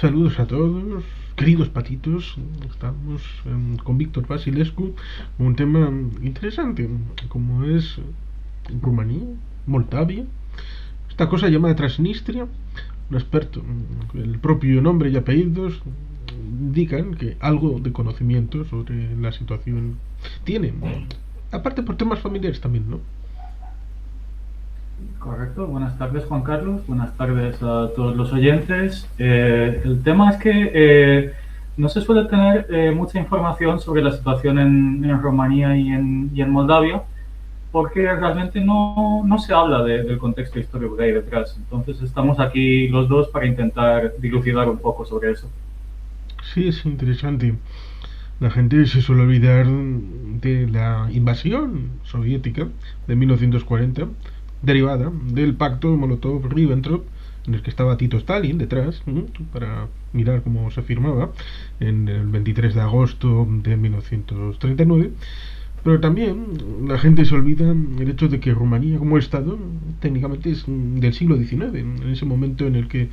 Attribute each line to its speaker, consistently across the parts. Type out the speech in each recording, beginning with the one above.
Speaker 1: Saludos a todos, queridos patitos. Estamos con Víctor Vasilescu, un tema interesante, como es Rumanía, Moldavia, esta cosa llamada Transnistria. Un experto, el propio nombre y apellidos indican que algo de conocimiento sobre la situación tienen. Aparte por temas familiares también, ¿no?
Speaker 2: Correcto, buenas tardes Juan Carlos, buenas tardes a todos los oyentes. El tema es que no se suele tener mucha información sobre la situación en Rumanía y en Moldavia, porque realmente no se habla del contexto histórico que hay detrás. Entonces estamos aquí los dos para intentar dilucidar un poco sobre eso.
Speaker 1: Sí, es interesante. La gente se suele olvidar de la invasión soviética de 1940, derivada del pacto Molotov-Ribbentrop, en el que estaba Tito Stalin detrás, para mirar cómo se firmaba en el 23 de agosto de 1939. Pero también la gente se olvida el hecho de que Rumanía como Estado técnicamente es del siglo XIX, en ese momento en el que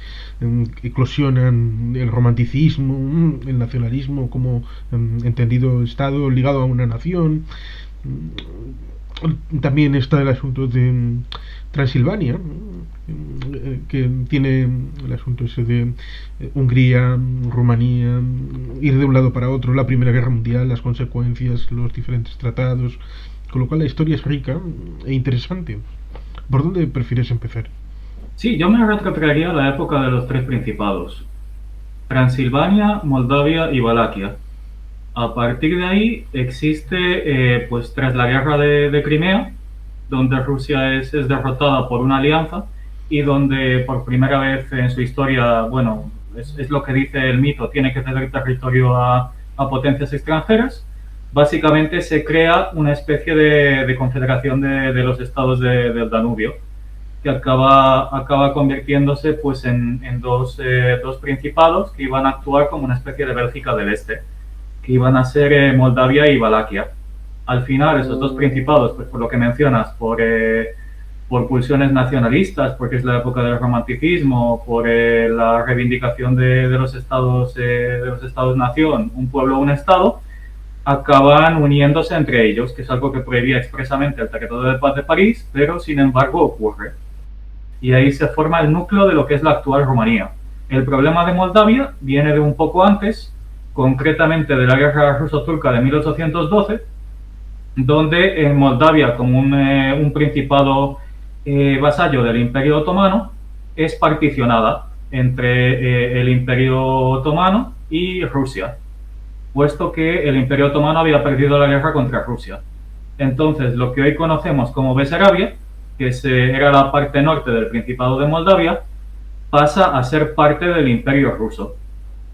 Speaker 1: eclosionan el romanticismo, el nacionalismo como entendido Estado ligado a una nación. También está el asunto de Transilvania, que tiene el asunto ese de Hungría, Rumanía, ir de un lado para otro, la Primera Guerra Mundial, las consecuencias, los diferentes tratados, con lo cual la historia es rica e interesante. ¿Por dónde prefieres empezar?
Speaker 2: Sí, yo me retrotraería a la época de los tres principados: Transilvania, Moldavia y Valaquia. A partir de ahí existe, pues tras la guerra de Crimea, donde Rusia es derrotada por una alianza y donde por primera vez en su historia, bueno, es lo que dice el mito, tiene que ceder territorio a potencias extranjeras. Básicamente se crea una especie de confederación de los estados del Danubio, que acaba convirtiéndose pues en dos principados que iban a actuar como una especie de Bélgica del Este, que iban a ser Moldavia y Valaquia. Al final, esos dos principados, pues por lo que mencionas, por pulsiones nacionalistas, porque es la época del romanticismo, por la reivindicación de los estados-nación, un pueblo, un estado, acaban uniéndose entre ellos, que es algo que prohibía expresamente el Tratado de Paz de París, pero sin embargo ocurre. Y ahí se forma el núcleo de lo que es la actual Rumanía. El problema de Moldavia viene de un poco antes, concretamente de la guerra ruso-turca de 1812, donde en Moldavia, como un principado vasallo del Imperio Otomano, es particionada entre el Imperio Otomano y Rusia, puesto que el Imperio Otomano había perdido la guerra contra Rusia. Entonces, lo que hoy conocemos como Besarabia, que era la parte norte del Principado de Moldavia, pasa a ser parte del Imperio ruso.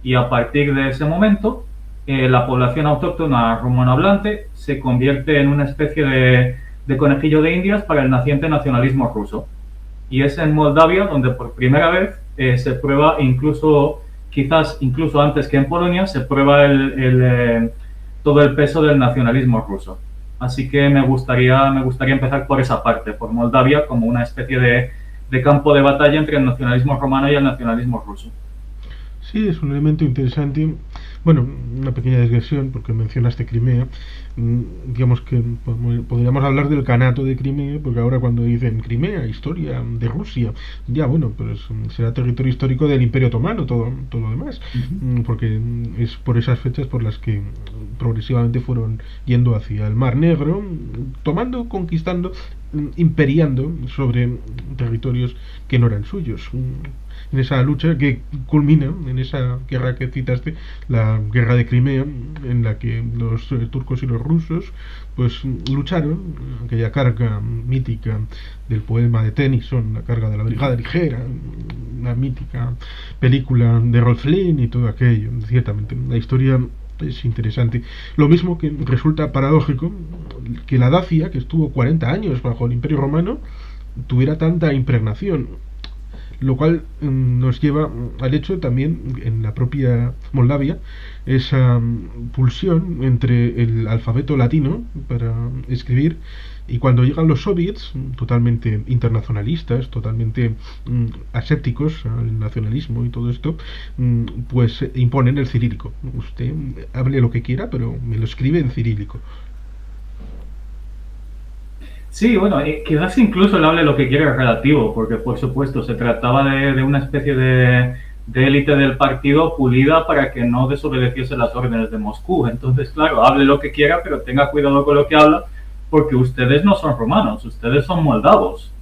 Speaker 2: Y a partir de ese momento, la población autóctona rumanohablante se convierte en una especie de conejillo de indias para el naciente nacionalismo ruso. Y es en Moldavia donde por primera vez se prueba, incluso quizás incluso antes que en Polonia, se prueba todo el peso del nacionalismo ruso. Así que me gustaría empezar por esa parte, por Moldavia, como una especie de campo de batalla entre el nacionalismo romano y el nacionalismo ruso.
Speaker 1: Sí, es un elemento interesante. Bueno, una pequeña digresión, porque mencionaste Crimea. Digamos que podríamos hablar del Kanato de Crimea, porque ahora cuando dicen Crimea, historia de Rusia, ya bueno, pues será territorio histórico del Imperio Otomano, todo lo demás.
Speaker 2: Uh -huh.
Speaker 1: Porque es por esas fechas por las que progresivamente fueron yendo hacia el Mar Negro, tomando, conquistando, imperiando sobre territorios que no eran suyos, en esa lucha que culmina en esa guerra que citaste, la guerra de Crimea, en la que los turcos y los rusos pues lucharon, aquella carga mítica del poema de Tennyson, la carga de la brigada ligera, una mítica película de Rolf Flynn y todo aquello. Ciertamente la historia es interesante. Lo mismo que resulta paradójico que la Dacia, que estuvo 40 años bajo el Imperio Romano, tuviera tanta impregnación. lo cual nos lleva al hecho también en la propia Moldavia esa pulsión entre el alfabeto latino para escribir y cuando llegan los soviets totalmente internacionalistas, totalmente asépticos al nacionalismo y todo esto, pues imponen el cirílico. Usted hable lo que quiera, pero me lo escribe en cirílico.
Speaker 2: Sí, bueno, quizás incluso el hable lo que quiere es relativo, porque por supuesto se trataba de una especie de élite del partido pulida para que no desobedeciese las órdenes de Moscú. Entonces, claro, hable lo que quiera, pero tenga cuidado con lo que habla, porque ustedes no son romanos, ustedes son moldavos.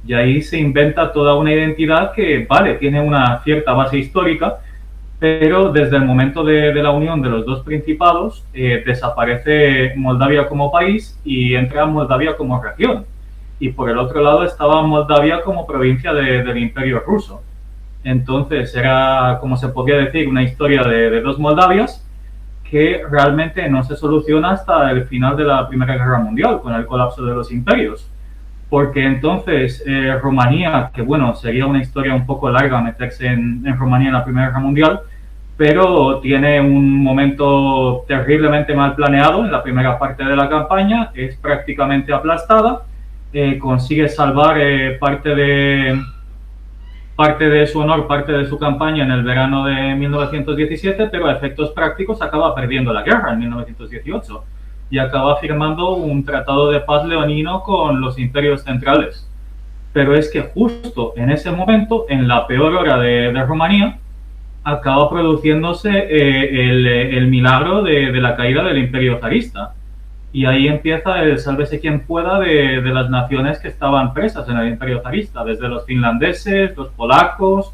Speaker 2: Y ahí se inventa toda una identidad que, vale, tiene una cierta base histórica, pero desde el momento de la unión de los dos principados desaparece Moldavia como país y entra Moldavia como región. Y por el otro lado estaba Moldavia como provincia del Imperio Ruso. Entonces era, como se podría decir, una historia de dos Moldavias que realmente no se soluciona hasta el final de la Primera Guerra Mundial, con el colapso de los imperios. Porque entonces Rumanía, que bueno, sería una historia un poco larga meterse en Rumanía en la Primera Guerra Mundial, pero tiene un momento terriblemente mal planeado en la primera parte de la campaña, es prácticamente aplastada, consigue salvar parte de su honor, parte de su campaña en el verano de 1917, pero a efectos prácticos acaba perdiendo la guerra en 1918 y acaba firmando un tratado de paz leonino con los imperios centrales. Pero es que justo en ese momento, en la peor hora de Rumanía, acaba produciéndose el milagro de la caída del imperio zarista. Y ahí empieza el sálvese quien pueda de las naciones que estaban presas en el imperio zarista, desde los finlandeses, los polacos,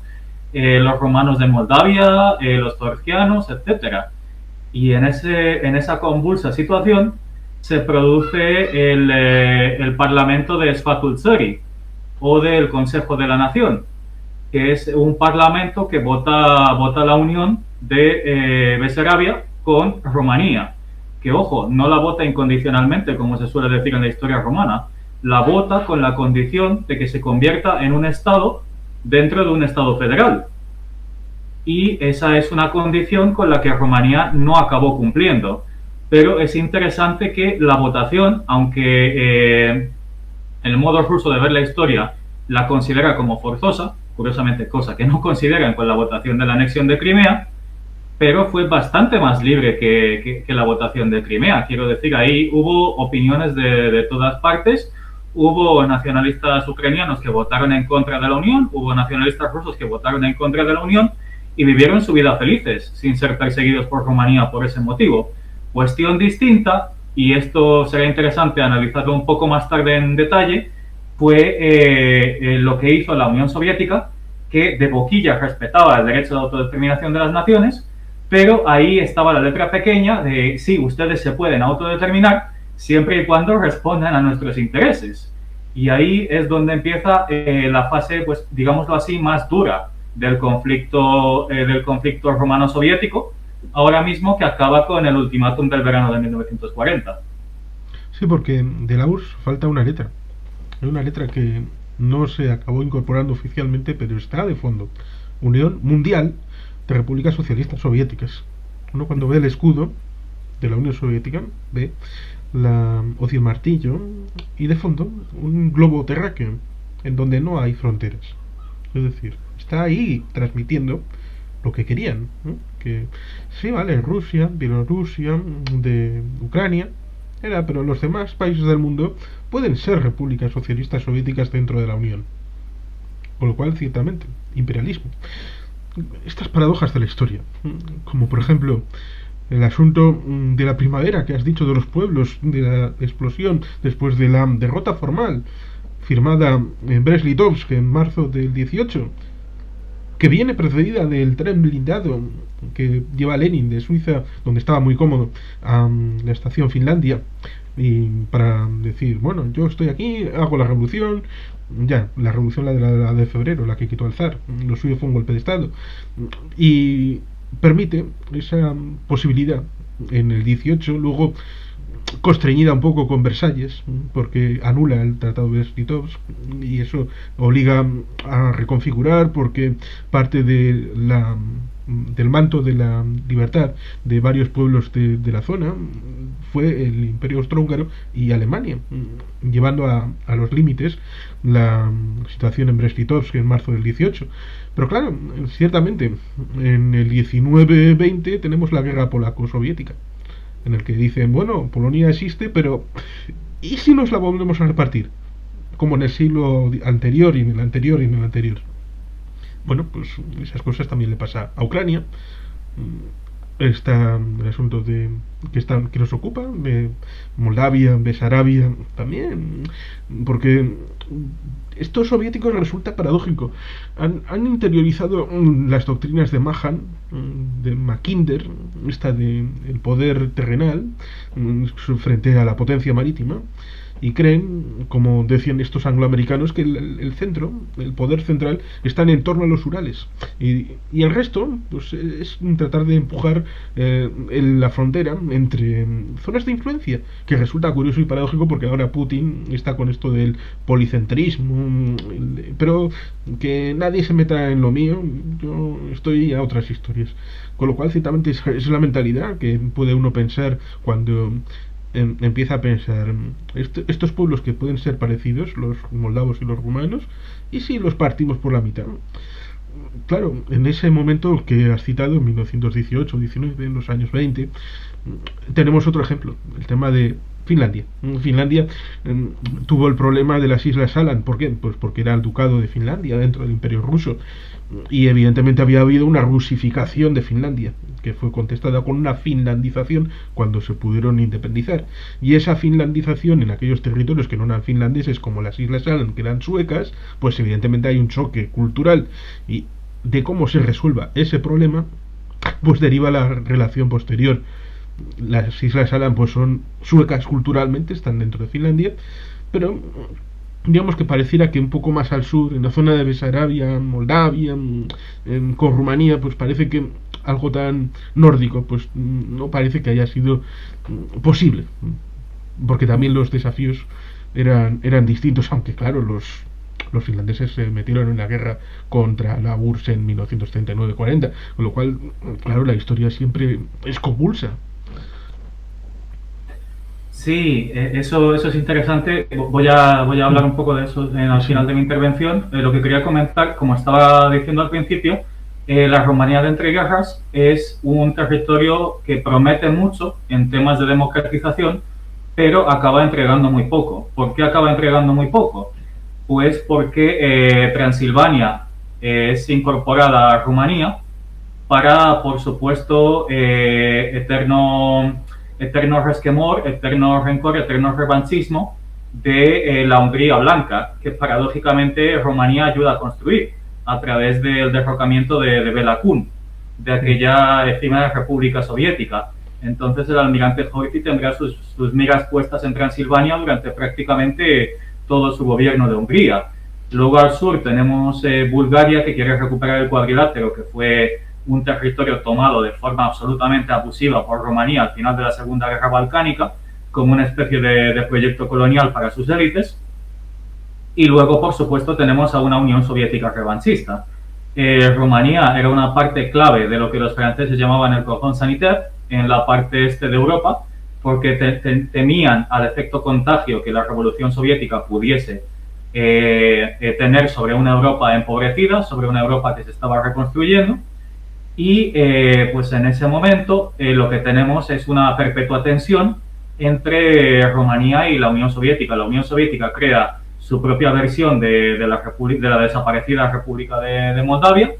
Speaker 2: los romanos de Moldavia, los georgianos, etcétera. Y en esa convulsa situación se produce el Parlamento de Sfatul-Țării o del Consejo de la Nación, que es un parlamento que vota la unión de Besarabia con Rumanía. Que, ojo, no la vota incondicionalmente, como se suele decir en la historia romana, la vota con la condición de que se convierta en un Estado dentro de un Estado federal. Y esa es una condición con la que Rumanía no acabó cumpliendo. Pero es interesante que la votación, aunque el modo ruso de ver la historia la considera como forzosa, curiosamente cosa que no consideran con la votación de la anexión de Crimea, pero fue bastante más libre que la votación de Crimea. Quiero decir, ahí hubo opiniones de todas partes, hubo nacionalistas ucranianos que votaron en contra de la Unión, hubo nacionalistas rusos que votaron en contra de la Unión y vivieron su vida felices, sin ser perseguidos por Rumanía por ese motivo. Cuestión distinta, y esto será interesante analizarlo un poco más tarde en detalle, fue lo que hizo la Unión Soviética, que de boquilla respetaba el derecho de autodeterminación de las naciones, pero ahí estaba la letra pequeña de sí, ustedes se pueden autodeterminar siempre y cuando respondan a nuestros intereses. Y ahí es donde empieza la fase, pues digámoslo así, más dura del conflicto romano-soviético, ahora mismo, que acaba con el ultimátum del verano de 1940.
Speaker 1: Sí, porque de la URSS falta una letra. Hay una letra que no se acabó incorporando oficialmente, pero está de fondo. Unión Mundial de Repúblicas Socialistas Soviéticas. Uno cuando ve el escudo de la Unión Soviética ve la hoz y el martillo y de fondo un globo terráqueo en donde no hay fronteras. Es decir, está ahí transmitiendo lo que querían, ¿no? Que sí, vale, Rusia, Bielorrusia, de Ucrania, pero los demás países del mundo pueden ser repúblicas socialistas soviéticas dentro de la Unión. Con lo cual, ciertamente, imperialismo. Estas paradojas de la historia, como por ejemplo el asunto de la primavera que has dicho de los pueblos, de la explosión después de la derrota formal firmada en Brest-Litovsk en marzo del 18, que viene precedida del tren blindado que lleva Lenin de Suiza, donde estaba muy cómodo, a la estación Finlandia, y para decir, bueno, yo estoy aquí, hago la revolución, ya, la revolución la de febrero, la que quitó al zar, lo suyo fue un golpe de estado, y permite esa posibilidad en el 18, luego constreñida un poco con Versalles, porque anula el Tratado de Brest-Litovsk y eso obliga a reconfigurar porque parte del manto de la libertad de varios pueblos de la zona fue el Imperio Austrohúngaro y Alemania, llevando a los límites la situación en Brest-Litovsk en marzo del 18. Pero claro, ciertamente, en el 19-20 tenemos la guerra polaco-soviética, en el que dicen, bueno, Polonia existe, pero ¿y si nos la volvemos a repartir? Como en el siglo anterior y en el anterior y en el anterior. Bueno, pues esas cosas también le pasa a Ucrania. Está el asunto que nos ocupa, de Moldavia, Besarabia, también, porque estos soviéticos resulta paradójico. Han interiorizado las doctrinas de Mahan, de Mackinder, esta de el poder terrenal frente a la potencia marítima, y creen, como decían estos angloamericanos, que el centro, el poder central, está en torno a los Urales y el resto pues es tratar de empujar la frontera entre zonas de influencia, que resulta curioso y paradójico porque ahora Putin está con esto del policentrismo, pero que nadie se meta en lo mío, yo estoy a otras historias, con lo cual ciertamente es la mentalidad que puede uno pensar cuando empieza a pensar estos pueblos que pueden ser parecidos, los moldavos y los rumanos, y si los partimos por la mitad. Claro, en ese momento que has citado, en 1918, 19, en los años 20, tenemos otro ejemplo, el tema de Finlandia. Finlandia tuvo el problema de las Islas Aland. ¿Por qué? Pues porque era el ducado de Finlandia dentro del Imperio Ruso. Y evidentemente había habido una rusificación de Finlandia, que fue contestada con una finlandización cuando se pudieron independizar. Y esa finlandización en aquellos territorios que no eran finlandeses, como las Islas Aland, que eran suecas, pues evidentemente hay un choque cultural. Y de cómo se resuelva ese problema, pues deriva la relación posterior. Las Islas Aland pues son suecas culturalmente, están dentro de Finlandia, pero digamos que pareciera que un poco más al sur, en la zona de Besarabia, Moldavia, con Rumanía, pues parece que algo tan nórdico pues no parece que haya sido posible, porque también los desafíos eran distintos, aunque claro, los finlandeses se metieron en la guerra contra la URSS en 1939-40, con lo cual, claro, la historia siempre es convulsa.
Speaker 2: Sí, eso es interesante. Voy a hablar un poco de eso al
Speaker 1: Sí.
Speaker 2: final de mi intervención. Lo que quería comentar, como estaba diciendo al principio, la Rumanía de entreguerras es un territorio que promete mucho en temas de democratización, pero acaba entregando muy poco. ¿Por qué acaba entregando muy poco? Pues porque Transilvania es incorporada a Rumanía para, por supuesto, eterno resquemor, eterno rencor, eterno revanchismo de la Hungría blanca, que paradójicamente Rumanía ayuda a construir a través del derrocamiento de Bela Kun, de aquella efímera república soviética. Entonces el almirante Horthy tendrá sus miras puestas en Transilvania durante prácticamente todo su gobierno de Hungría. Luego al sur tenemos Bulgaria, que quiere recuperar el cuadrilátero, que fue un territorio tomado de forma absolutamente abusiva por Rumanía al final de la Segunda Guerra Balcánica, como una especie de proyecto colonial para sus élites. Y luego, por supuesto, tenemos a una Unión Soviética revanchista. Rumanía era una parte clave de lo que los franceses llamaban el cordón sanitaire en la parte este de Europa, porque temían al efecto contagio que la Revolución Soviética pudiese tener sobre una Europa empobrecida, sobre una Europa que se estaba reconstruyendo. Y pues en ese momento lo que tenemos es una perpetua tensión entre Rumanía y la Unión Soviética. La Unión Soviética crea su propia versión de la desaparecida República de Moldavia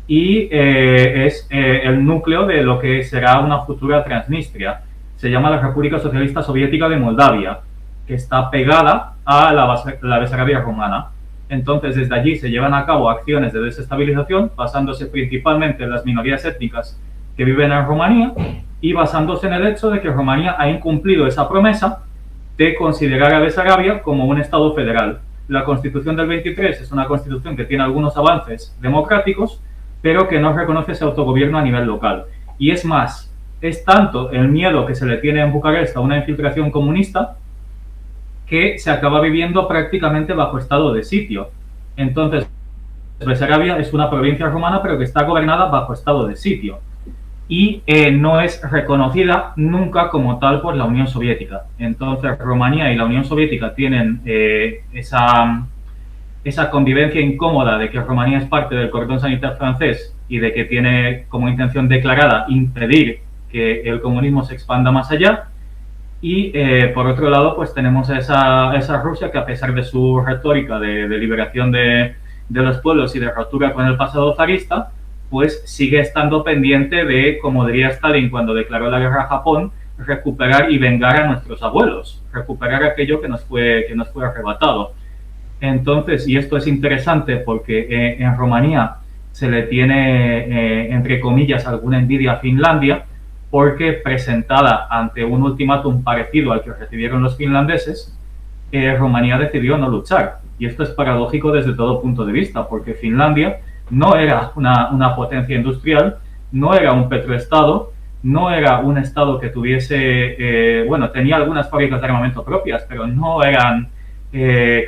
Speaker 2: y es el núcleo de lo que será una futura Transnistria. Se llama la República Socialista Soviética de Moldavia, que está pegada a la Besarabia rumana. Entonces, desde allí se llevan a cabo acciones de desestabilización, basándose principalmente en las minorías étnicas que viven en Rumanía y basándose en el hecho de que Rumanía ha incumplido esa promesa de considerar a Besarabia como un Estado federal. La Constitución del 23 es una constitución que tiene algunos avances democráticos, pero que no reconoce ese autogobierno a nivel local. Y es más, es tanto el miedo que se le tiene en Bucarest a una infiltración comunista que se acaba viviendo prácticamente bajo estado de sitio. Entonces, Besarabia es una provincia rumana, pero que está gobernada bajo estado de sitio y no es reconocida nunca como tal por la Unión Soviética. Entonces, Rumanía y la Unión Soviética tienen esa convivencia incómoda de que Rumanía es parte del cordón sanitario francés y de que tiene como intención declarada impedir que el comunismo se expanda más allá. Y por otro lado, pues tenemos esa Rusia que, a pesar de su retórica de liberación de los pueblos y de ruptura con el pasado zarista, pues sigue estando pendiente de, como diría Stalin cuando declaró la guerra a Japón, recuperar y vengar a nuestros abuelos, recuperar aquello que nos fue arrebatado. Entonces, y esto es interesante porque en Rumanía se le tiene, entre comillas, alguna envidia a Finlandia, porque presentada ante un ultimátum parecido al que recibieron los finlandeses, Rumanía decidió no luchar. Y esto es paradójico desde todo punto de vista, porque Finlandia no era una potencia industrial, no era un petroestado, no era un estado que tuviese, bueno, tenía algunas fábricas de armamento propias, pero no eran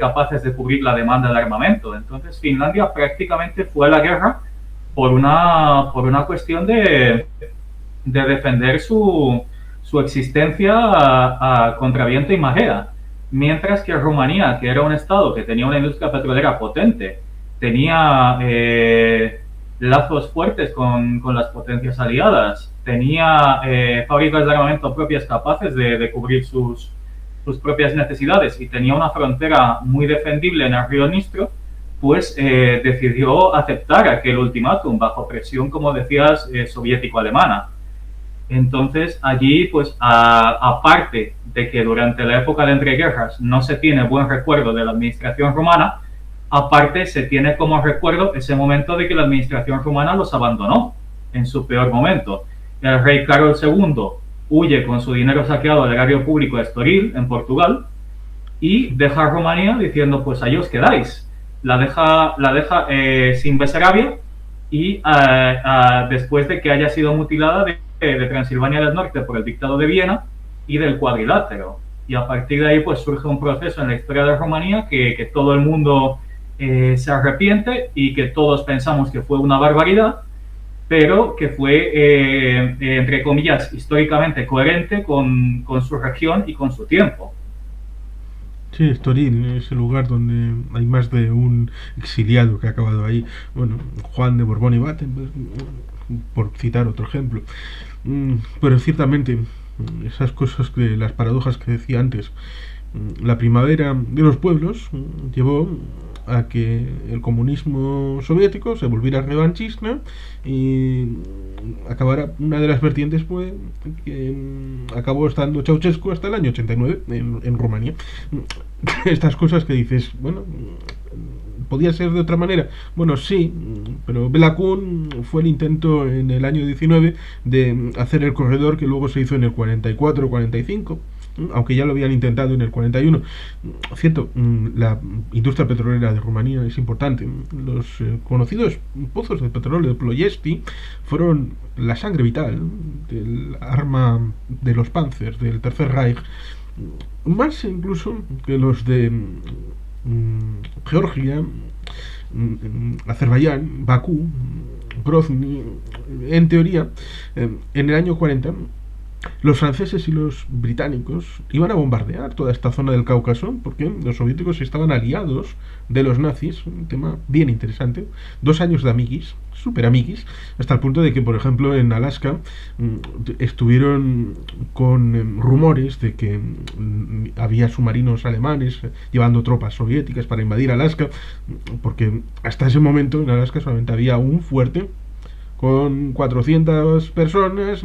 Speaker 2: capaces de cubrir la demanda de armamento. Entonces Finlandia prácticamente fue a la guerra por una cuestión de defender su existencia contra viento y marea. Mientras que Rumanía, que era un estado que tenía una industria petrolera potente, tenía lazos fuertes con las potencias aliadas, tenía fábricas de armamento propias capaces de cubrir sus propias necesidades y tenía una frontera muy defendible en el río Dnistro, pues decidió aceptar aquel ultimátum bajo presión, como decías, soviético-alemana. Entonces allí, pues aparte de que durante la época de entreguerras no se tiene buen recuerdo de la administración rumana, aparte se tiene como recuerdo ese momento de que la administración rumana los abandonó en su peor momento. El rey Carlos II huye con su dinero saqueado del erario público de Estoril, en Portugal, y deja a Rumanía diciendo, pues ahí os quedáis. La deja sin Besarabia y después de que haya sido mutilada de Transilvania del Norte por el Dictado de Viena y del Cuadrilátero. Y a partir de ahí pues surge un proceso en la historia de Rumanía que todo el mundo se arrepiente y que todos pensamos que fue una barbaridad, pero que fue, entre comillas, históricamente coherente con su región y con su tiempo.
Speaker 1: Sí, Estoril es el lugar donde hay más de un exiliado que ha acabado ahí. Bueno, Juan de Borbón y Batten, pues, por citar otro ejemplo. Pero ciertamente, esas cosas, las paradojas que decía antes, la primavera de los pueblos llevó a que el comunismo soviético se volviera revanchista y acabara. Una de las vertientes fue que acabó estando Ceausescu hasta el año 89 en Rumanía. Estas cosas que dices, bueno, podía ser de otra manera. Bueno, sí, pero Bela Kun fue el intento en el año 19 de hacer el corredor que luego se hizo en el 44-45, aunque ya lo habían intentado en el 41. Cierto, la industria petrolera de Rumanía es importante. Los conocidos pozos de petróleo de Ploiesti fueron la sangre vital del arma de los Panzers del Tercer Reich, más incluso que los de Georgia, Azerbaiyán, Bakú, Grozny. En teoría, en el año 40 los franceses y los británicos iban a bombardear toda esta zona del Cáucaso porque los soviéticos estaban aliados de los nazis, un tema bien interesante. 2 años de amiguis, super amiguis, hasta el punto de que, por ejemplo, en Alaska estuvieron con rumores de que había submarinos alemanes llevando tropas soviéticas para invadir Alaska, porque hasta ese momento en Alaska solamente había un fuerte con 400 personas,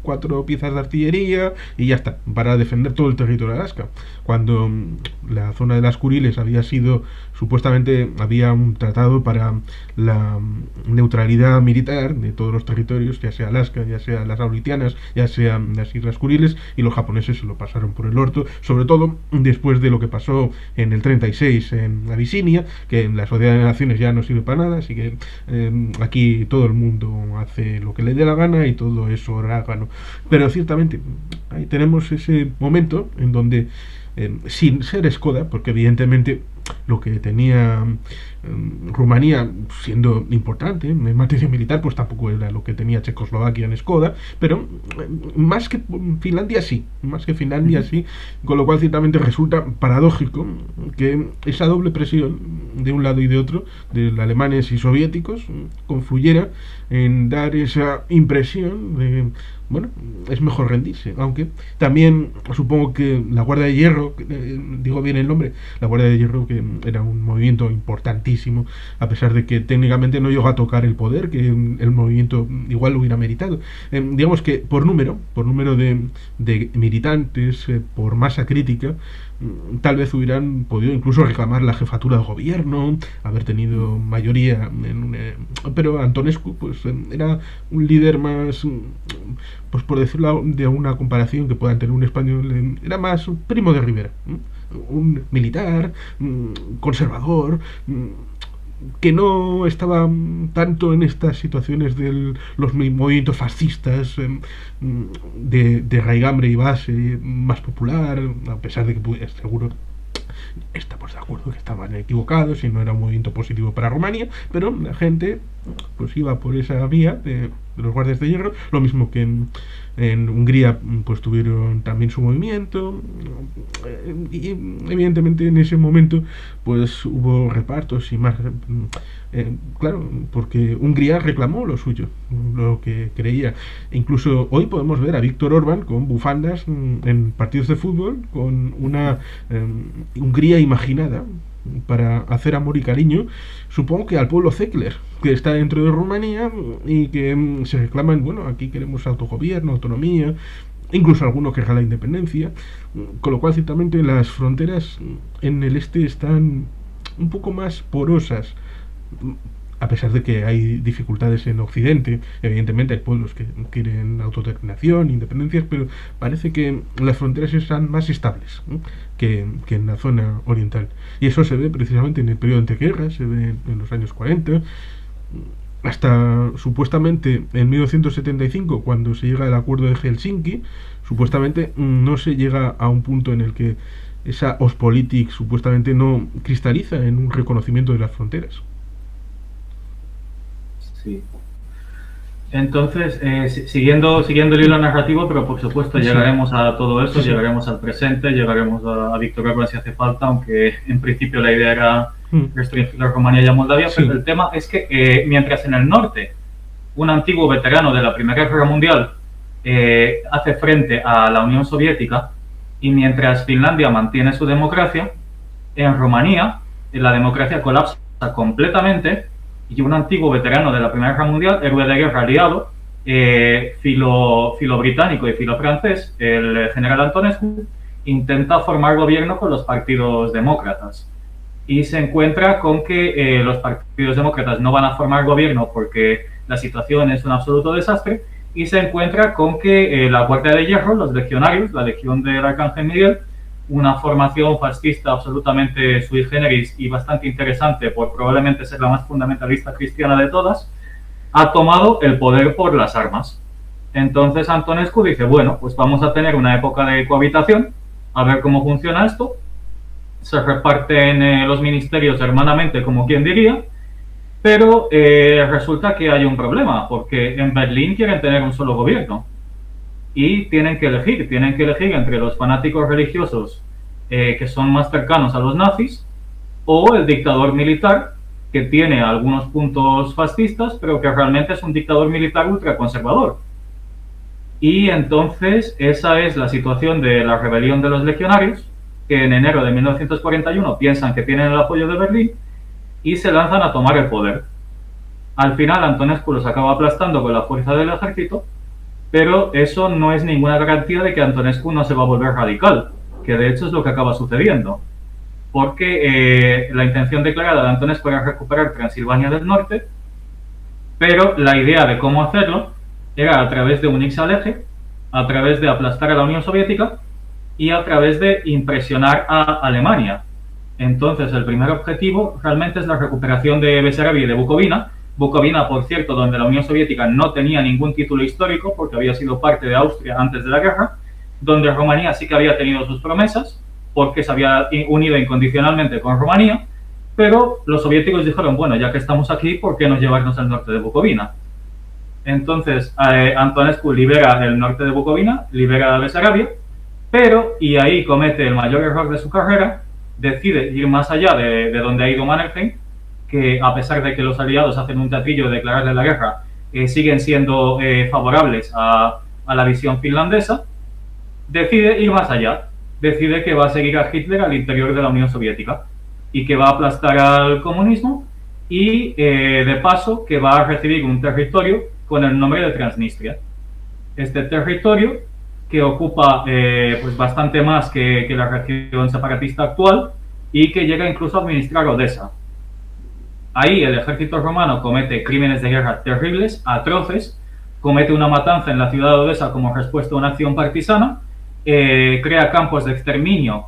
Speaker 1: 4 piezas de artillería y ya está, para defender todo el territorio de Alaska. Cuando la zona de las Kuriles había sido, supuestamente había un tratado para la neutralidad militar de todos los territorios, ya sea Alaska, ya sea las Aleutianas, ya sea las Islas Kuriles, y los japoneses se lo pasaron por el orto, sobre todo después de lo que pasó en el 36 en Abisinia, que en la Sociedad de Naciones ya no sirve para nada, así que aquí todo el mundo mundo hace lo que le dé la gana y todo es orégano. Pero ciertamente, ahí tenemos ese momento en donde, sin ser Skoda, porque evidentemente lo que tenía Rumanía, siendo importante en materia militar, pues tampoco era lo que tenía Checoslovaquia en Skoda, pero más que Finlandia sí, con lo cual ciertamente resulta paradójico que esa doble presión de un lado y de otro, de alemanes y soviéticos, confluyera en dar esa impresión de, bueno, es mejor rendirse, aunque también supongo que la Guardia de Hierro, digo bien el nombre, la Guardia de Hierro, que era un movimiento importantísimo, a pesar de que técnicamente no llegó a tocar el poder, que el movimiento igual lo hubiera meritado. Digamos que por número de militantes, por masa crítica, tal vez hubieran podido incluso reclamar la jefatura de gobierno, haber tenido mayoría pero Antonescu pues era un líder más, pues por decirlo de una comparación que puedan tener un español, era más un Primo de Rivera, un militar conservador, que no estaba tanto en estas situaciones de los movimientos fascistas, de raigambre y base más popular, a pesar de que seguro estamos de acuerdo que estaban equivocados y no era un movimiento positivo para Rumanía, pero la gente pues iba por esa vía de los guardias de hierro, lo mismo que en Hungría pues tuvieron también su movimiento, y evidentemente en ese momento pues hubo repartos y más, claro, porque Hungría reclamó lo suyo, lo que creía. Incluso hoy podemos ver a Víctor Orbán con bufandas en partidos de fútbol, con una Hungría imaginada para hacer amor y cariño, supongo que al pueblo Zekler, que está dentro de Rumanía y que se reclaman, bueno, aquí queremos autogobierno, autonomía, incluso algunos quejan la independencia, con lo cual ciertamente las fronteras en el este están un poco más porosas, a pesar de que hay dificultades en Occidente. Evidentemente hay pueblos que quieren autodeterminación, independencias, pero parece que las fronteras están más estables, ¿no?, que en la zona oriental. Y eso se ve precisamente en el periodo de entreguerras, se ve en los años 40, hasta supuestamente en 1975, cuando se llega al acuerdo de Helsinki, supuestamente no se llega a un punto en el que esa Ostpolitik supuestamente no cristaliza en un reconocimiento de las fronteras.
Speaker 2: Sí. Entonces, siguiendo el hilo narrativo, pero por supuesto llegaremos a todo eso, llegaremos al presente, llegaremos a Víctor Orbán si hace falta, aunque en principio la idea era restringir a Rumanía y a Moldavia, pero el tema es que mientras en el norte un antiguo veterano de la Primera Guerra Mundial hace frente a la Unión Soviética, y mientras Finlandia mantiene su democracia, en Rumanía la democracia colapsa completamente y un antiguo veterano de la Primera Guerra Mundial, héroe de guerra aliado, filo británico y filo francés, el general Antonescu, intenta formar gobierno con los partidos demócratas y se encuentra con que los partidos demócratas no van a formar gobierno porque la situación es un absoluto desastre, y se encuentra con que la Guardia de Hierro, los legionarios, la Legión del Arcángel Miguel, una formación fascista absolutamente sui generis y bastante interesante por probablemente ser la más fundamentalista cristiana de todas, ha tomado el poder por las armas. Entonces Antonescu dice, bueno, pues vamos a tener una época de cohabitación, a ver cómo funciona esto. Se reparten los ministerios hermanamente, como quien diría, pero resulta que hay un problema, porque en Berlín quieren tener un solo gobierno y tienen que elegir entre los fanáticos religiosos que son más cercanos a los nazis o el dictador militar que tiene algunos puntos fascistas, pero que realmente es un dictador militar ultraconservador. Y entonces esa es la situación de la rebelión de los legionarios, que en enero de 1941 piensan que tienen el apoyo de Berlín y se lanzan a tomar el poder. Al final Antonescu los acaba aplastando con la fuerza del ejército, pero eso no es ninguna garantía de que Antonescu no se va a volver radical, que de hecho es lo que acaba sucediendo, porque la intención declarada de Antonescu era recuperar Transilvania del Norte, pero la idea de cómo hacerlo era a través de unirse al eje, a través de aplastar a la Unión Soviética y a través de impresionar a Alemania. Entonces el primer objetivo realmente es la recuperación de Besarabia y de Bucovina, Bucovina, por cierto, donde la Unión Soviética no tenía ningún título histórico porque había sido parte de Austria antes de la guerra, donde Rumanía sí que había tenido sus promesas porque se había unido incondicionalmente con Rumanía, pero los soviéticos dijeron, bueno, ya que estamos aquí, ¿por qué no llevarnos al norte de Bucovina? Entonces, Antonescu libera el norte de Bucovina, libera Besarabia, pero, y ahí comete el mayor error de su carrera, decide ir más allá de donde ha ido Mannerheim, que a pesar de que los aliados hacen un teatrillo de declararle la guerra, siguen siendo favorables a la visión finlandesa, decide ir más allá, decide que va a seguir a Hitler al interior de la Unión Soviética y que va a aplastar al comunismo y de paso que va a recibir un territorio con el nombre de Transnistria. Este territorio que ocupa pues bastante más que la región separatista actual y que llega incluso a administrar Odessa. Ahí el ejército romano comete crímenes de guerra terribles, atroces, comete una matanza en la ciudad de Odessa como respuesta a una acción partisana, crea campos de exterminio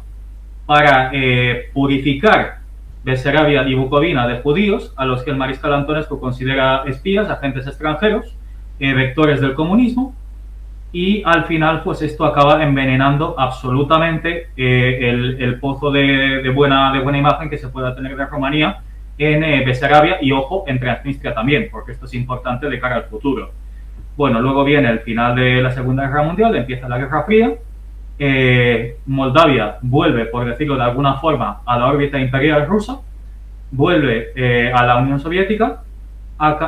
Speaker 2: para purificar Besarabia y Bucovina de judíos, a los que el mariscal Antonescu considera espías, agentes extranjeros, vectores del comunismo, y al final pues esto acaba envenenando absolutamente el pozo de buena imagen que se pueda tener de Rumanía en Besarabia y, ojo, en Transnistria también, porque esto es importante de cara al futuro. Bueno, luego viene el final de la Segunda Guerra Mundial, empieza la Guerra Fría, Moldavia vuelve, por decirlo de alguna forma, a la órbita imperial rusa, vuelve a la Unión Soviética,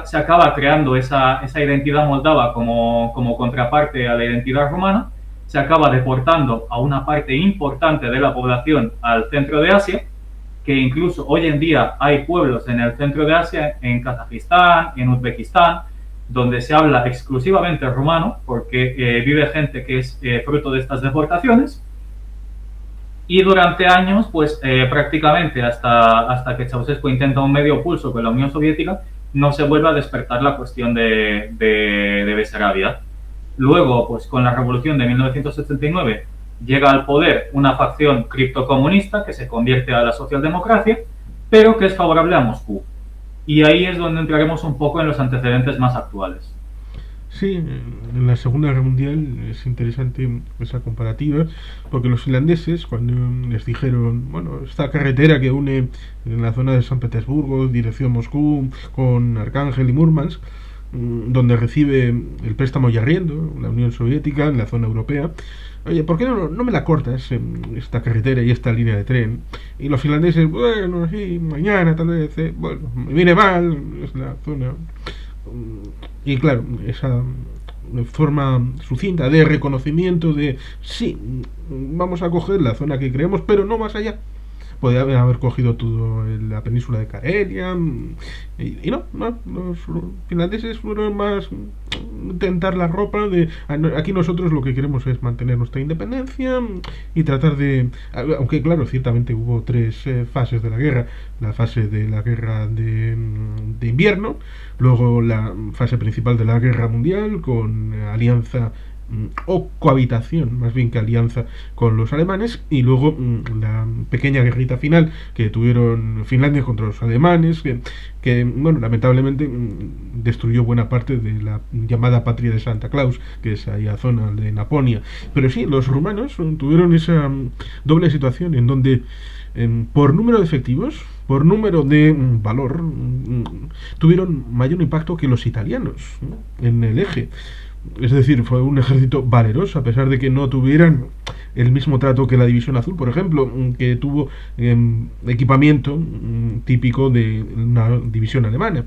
Speaker 2: se acaba creando esa identidad moldava como contraparte a la identidad rumana, se acaba deportando a una parte importante de la población al centro de Asia, que incluso hoy en día hay pueblos en el centro de Asia, en Kazajistán, en Uzbekistán, donde se habla exclusivamente rumano, porque vive gente que es fruto de estas deportaciones. Y durante años, pues prácticamente hasta que Ceausescu intenta un medio pulso con la Unión Soviética, no se vuelve a despertar la cuestión de Besarabia. Luego, pues con la revolución de 1979, llega al poder una facción criptocomunista que se convierte a la socialdemocracia, pero que es favorable a Moscú. Y ahí es donde entraremos un poco en los antecedentes más actuales.
Speaker 1: Sí, en la Segunda Guerra Mundial es interesante esa comparativa, porque los finlandeses, cuando les dijeron, bueno, esta carretera que une en la zona de San Petersburgo, dirección Moscú, con Arcángel y Murmansk, donde recibe el préstamo y arriendo, la Unión Soviética, en la zona europea, oye, ¿por qué no me la cortas esta carretera y esta línea de tren? Y los finlandeses, bueno, sí, mañana tal vez, bueno, me viene mal, es la zona. Y claro, esa forma sucinta de reconocimiento de sí, vamos a coger la zona que creemos, pero no más allá. Podría haber cogido todo la península de Karelia y no, los finlandeses fueron más tentar la ropa de aquí nosotros lo que queremos es mantener nuestra independencia y tratar de, aunque claro, ciertamente hubo tres fases de la guerra: la fase de la guerra de invierno, luego la fase principal de la guerra mundial con alianza o cohabitación más bien que alianza con los alemanes, y luego la pequeña guerrita final que tuvieron Finlandia contra los alemanes, que bueno, lamentablemente destruyó buena parte de la llamada patria de Santa Claus, que es ahí a zona de Laponia. Pero sí, los rumanos tuvieron esa doble situación en donde por número de efectivos, por número de valor, tuvieron mayor impacto que los italianos en el eje. Es decir, fue un ejército valeroso, a pesar de que no tuvieran el mismo trato que la División Azul, por ejemplo, que tuvo equipamiento típico de una división alemana.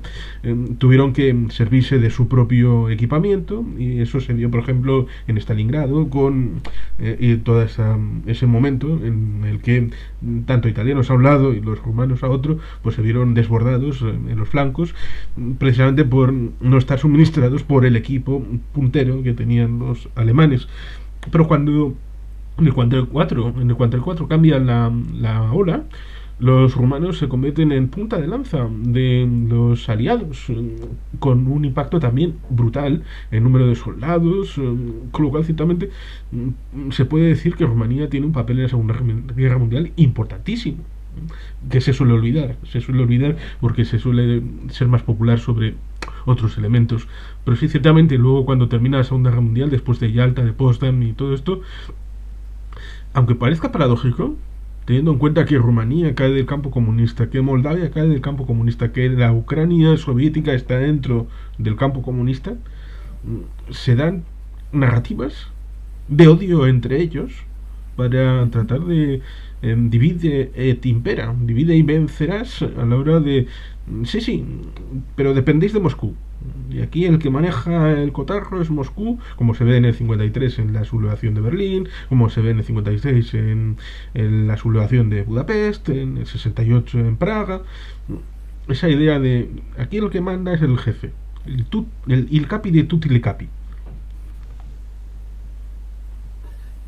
Speaker 1: Tuvieron que servirse de su propio equipamiento, y eso se vio, por ejemplo, en Stalingrado, con todo ese momento en el que tanto italianos a un lado y los rumanos a otro, pues se vieron desbordados en los flancos, precisamente por no estar suministrados por el equipo puntero que tenían los alemanes. Pero cuando en el 44 cambia la ola, los rumanos se convierten en punta de lanza de los aliados, con un impacto también brutal en número de soldados, con lo cual ciertamente se puede decir que Rumanía tiene un papel en la Segunda Guerra Mundial importantísimo. que se suele olvidar porque se suele ser más popular sobre otros elementos. Pero sí, ciertamente, luego cuando termina la Segunda Guerra Mundial, después de Yalta, de Potsdam y todo esto, aunque parezca paradójico, teniendo en cuenta que Rumanía cae del campo comunista, que Moldavia cae del campo comunista, que la Ucrania soviética está dentro del campo comunista, se dan narrativas de odio entre ellos para tratar de divide et impera, divide y vencerás a la hora de... Sí, sí, pero dependéis de Moscú. Y aquí el que maneja el cotarro es Moscú, como se ve en el 53 en la sublevación de Berlín, como se ve en el 56 en la sublevación de Budapest, en el 68 en Praga. Esa idea de aquí el que manda es el jefe, il capi de tutti le capi.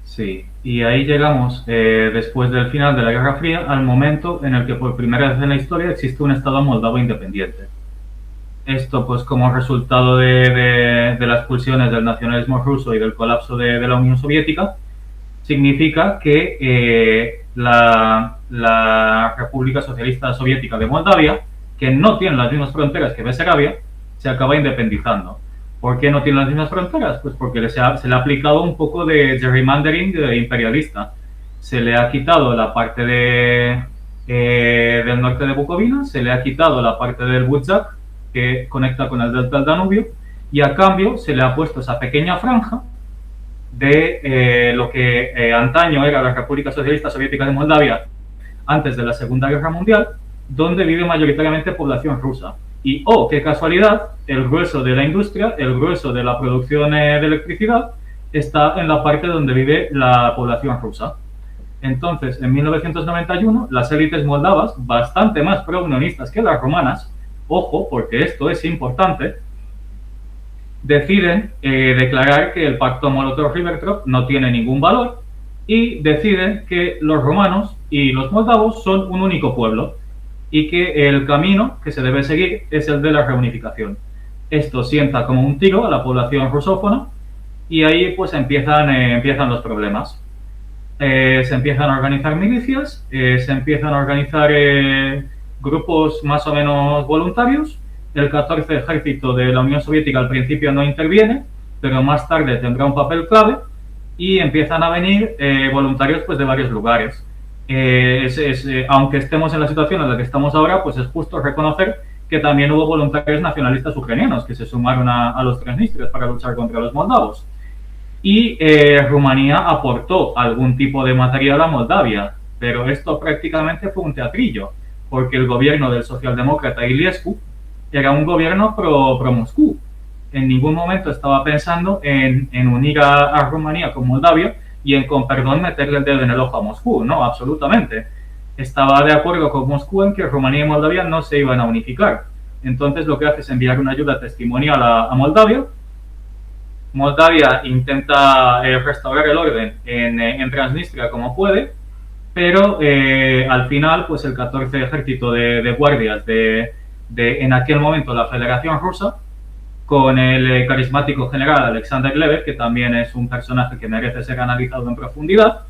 Speaker 2: Sí, y ahí llegamos, después del final de la Guerra Fría, al momento en el que por primera vez en la historia existe un Estado moldavo independiente. Esto, pues, como resultado de las expulsiones del nacionalismo ruso y del colapso de la Unión Soviética, significa que la República Socialista Soviética de Moldavia, que no tiene las mismas fronteras que Besarabia, se acaba independizando. ¿Por qué no tiene las mismas fronteras? Pues porque se le ha aplicado un poco de gerrymandering imperialista. Se le ha quitado la parte del norte de Bucovina, se le ha quitado la parte del Budzak, que conecta con el delta del Danubio, y a cambio se le ha puesto esa pequeña franja de lo que antaño era la República Socialista Soviética de Moldavia antes de la Segunda Guerra Mundial, donde vive mayoritariamente población rusa. Y, oh, qué casualidad, el grueso de la industria, el grueso de la producción de electricidad está en la parte donde vive la población rusa. Entonces, en 1991, las élites moldavas, bastante más pro-unionistas que las romanas, ojo, porque esto es importante, deciden declarar que el pacto Molotov-Ribbentrop no tiene ningún valor y deciden que los romanos y los moldavos son un único pueblo y que el camino que se debe seguir es el de la reunificación. Esto sienta como un tiro a la población rusófona y ahí pues empiezan los problemas. Se empiezan a organizar milicias, se empiezan a organizar grupos más o menos voluntarios. El 14 Ejército de la Unión Soviética al principio no interviene, pero más tarde tendrá un papel clave y empiezan a venir voluntarios pues, de varios lugares. Aunque estemos en la situación en la que estamos ahora, pues es justo reconocer que también hubo voluntarios nacionalistas ucranianos que se sumaron a los transnistrios para luchar contra los moldavos. Y Rumanía aportó algún tipo de material a Moldavia, pero esto prácticamente fue un teatrillo, porque el gobierno del socialdemócrata Iliescu era un gobierno pro Moscú. En ningún momento estaba pensando en unir a Rumanía con Moldavia y en, con perdón, meterle el dedo en el ojo a Moscú. No, absolutamente. Estaba de acuerdo con Moscú en que Rumanía y Moldavia no se iban a unificar. Entonces lo que hace es enviar una ayuda testimonial a Moldavia. Moldavia intenta restaurar el orden en Transnistria como puede, pero al final pues el 14 Ejército de guardias de en aquel momento la Federación Rusa, con el carismático general Alexander Lebev, que también es un personaje que merece ser analizado en profundidad,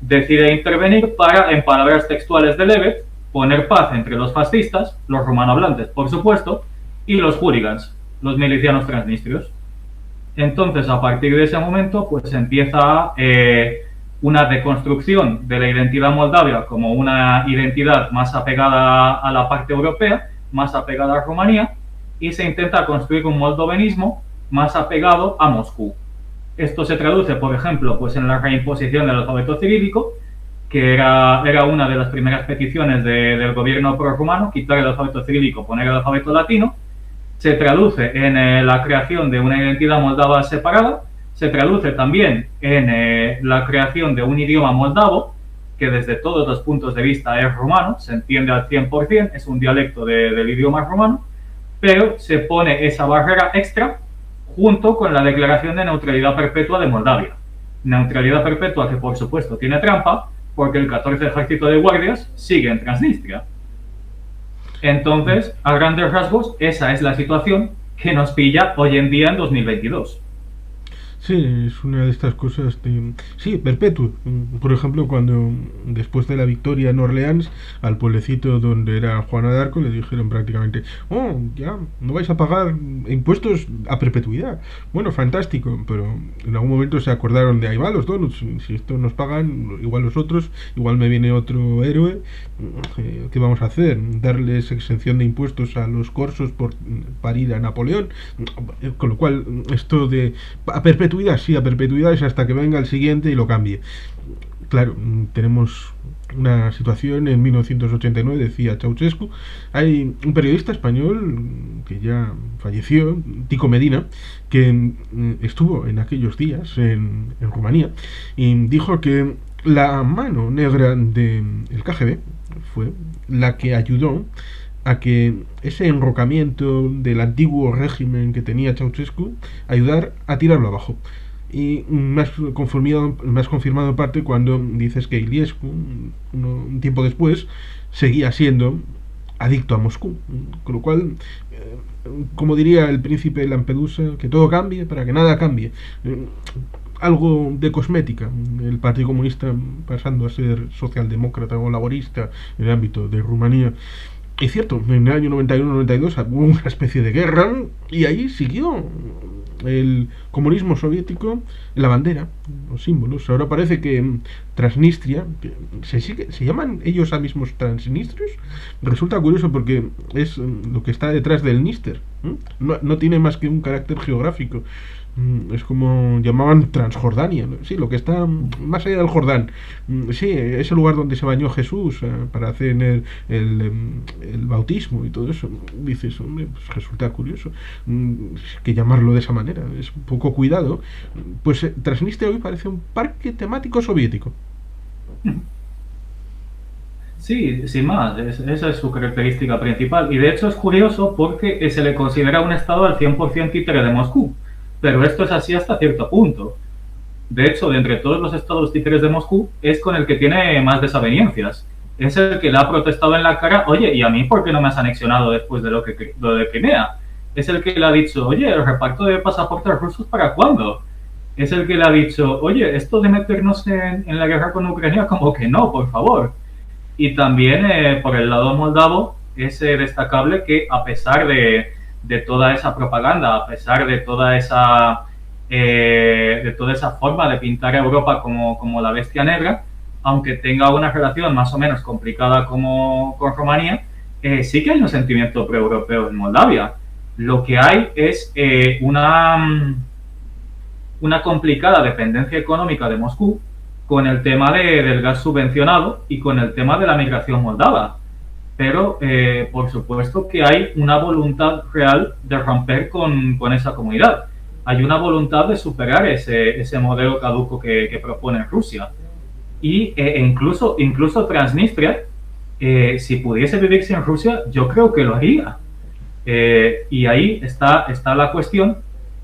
Speaker 2: decide intervenir para, en palabras textuales de Lebev, poner paz entre los fascistas, los rumanohablantes, por supuesto, y los hooligans, los milicianos transnistrios. Entonces, a partir de ese momento, pues empieza una deconstrucción de la identidad moldavia como una identidad más apegada a la parte europea, más apegada a Rumanía, y se intenta construir un moldovenismo más apegado a Moscú. Esto se traduce, por ejemplo, pues en la reimposición del alfabeto cirílico, que era una de las primeras peticiones del gobierno prorrumano, quitar el alfabeto cirílico, poner el alfabeto latino. Se traduce en la creación de una identidad moldava separada, se traduce también en la creación de un idioma moldavo, que desde todos los puntos de vista es rumano, se entiende al 100%, es un dialecto del idioma rumano, pero se pone esa barrera extra junto con la declaración de neutralidad perpetua de Moldavia. Neutralidad perpetua que, por supuesto, tiene trampa, porque el 14 Ejército de Guardias sigue en Transnistria. Entonces, a grandes rasgos, esa es la situación que nos pilla hoy en día en 2022.
Speaker 1: Sí, es una de estas cosas de... Sí, perpetuo. Por ejemplo, cuando después de la victoria en Orleans, al pueblecito donde era Juana de Arco le dijeron prácticamente, oh, ya, no vais a pagar impuestos a perpetuidad. Bueno, fantástico, pero en algún momento se acordaron de ahí va los donuts, si esto nos pagan, igual los otros, igual me viene otro héroe, ¿qué vamos a hacer? ¿Darles exención de impuestos a los corsos por parir a Napoleón? Con lo cual, esto de a perpetuidad, sí, a perpetuidad es hasta que venga el siguiente y lo cambie. Claro, tenemos una situación en 1989, decía Ceausescu. Hay un periodista español que ya falleció, Tico Medina, que estuvo en aquellos días en Rumanía y dijo que la mano negra del KGB fue la que ayudó a que ese enrocamiento del antiguo régimen que tenía Ceausescu ayudar a tirarlo abajo. Y más confirmado en parte cuando dices que Iliescu, un tiempo después, seguía siendo adicto a Moscú. Con lo cual, como diría el príncipe Lampedusa, que todo cambie para que nada cambie. Algo de cosmética, el Partido Comunista pasando a ser socialdemócrata o laborista en el ámbito de Rumanía. Es cierto, en el año 91-92 hubo una especie de guerra y ahí siguió el comunismo soviético en la bandera, los símbolos. Ahora parece que Transnistria, que se llaman ellos a mismos transnistrios, resulta curioso porque es lo que está detrás del Níster. No tiene más que un carácter geográfico. Es como llamaban Transjordania, ¿no? Sí, lo que está más allá del Jordán. Sí, ese lugar donde se bañó Jesús para hacer el bautismo y todo eso. Dices, hombre, pues resulta curioso que llamarlo de esa manera. Es un poco cuidado. Pues Transnistria hoy parece un parque temático soviético.
Speaker 2: Sí, sin más, esa es su característica principal. Y de hecho es curioso porque se le considera un estado al 100% títere de Moscú. Pero esto es así hasta cierto punto. De hecho, de entre todos los estados títeres de Moscú, es con el que tiene más desavenencias. Es el que le ha protestado en la cara, oye, ¿y a mí por qué no me has anexionado después de lo de Crimea? Es el que le ha dicho, oye, ¿el reparto de pasaportes rusos para cuándo? Es el que le ha dicho, oye, esto de meternos en la guerra con Ucrania, como que no, por favor. Y también por el lado moldavo es destacable que a pesar de toda esa propaganda, a pesar de toda esa forma de pintar a Europa como la bestia negra, aunque tenga una relación más o menos complicada con Rumanía, sí que hay un sentimiento pro-europeo en Moldavia. Lo que hay es una complicada dependencia económica de Moscú con el tema del gas subvencionado y con el tema de la migración moldava. Pero, por supuesto que hay una voluntad real de romper con esa comunidad. Hay una voluntad de superar ese modelo caduco que propone Rusia. Y incluso Transnistria, si pudiese vivir sin Rusia, yo creo que lo haría. Y ahí está la cuestión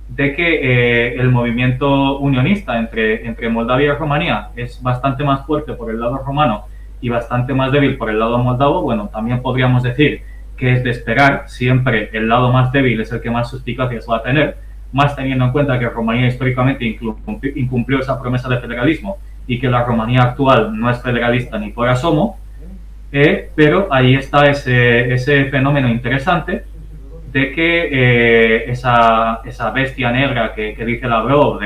Speaker 2: de que el movimiento unionista entre Moldavia y Rumanía es bastante más fuerte por el lado rumano y bastante más débil por el lado moldavo. Bueno, también podríamos decir que es de esperar, siempre el lado más débil es el que más suspicacias va a tener, más teniendo en cuenta que Rumanía históricamente incumplió esa promesa de federalismo y que la Rumanía actual no es federalista ni por asomo, pero ahí está ese fenómeno interesante de que esa bestia negra que dice Lavrov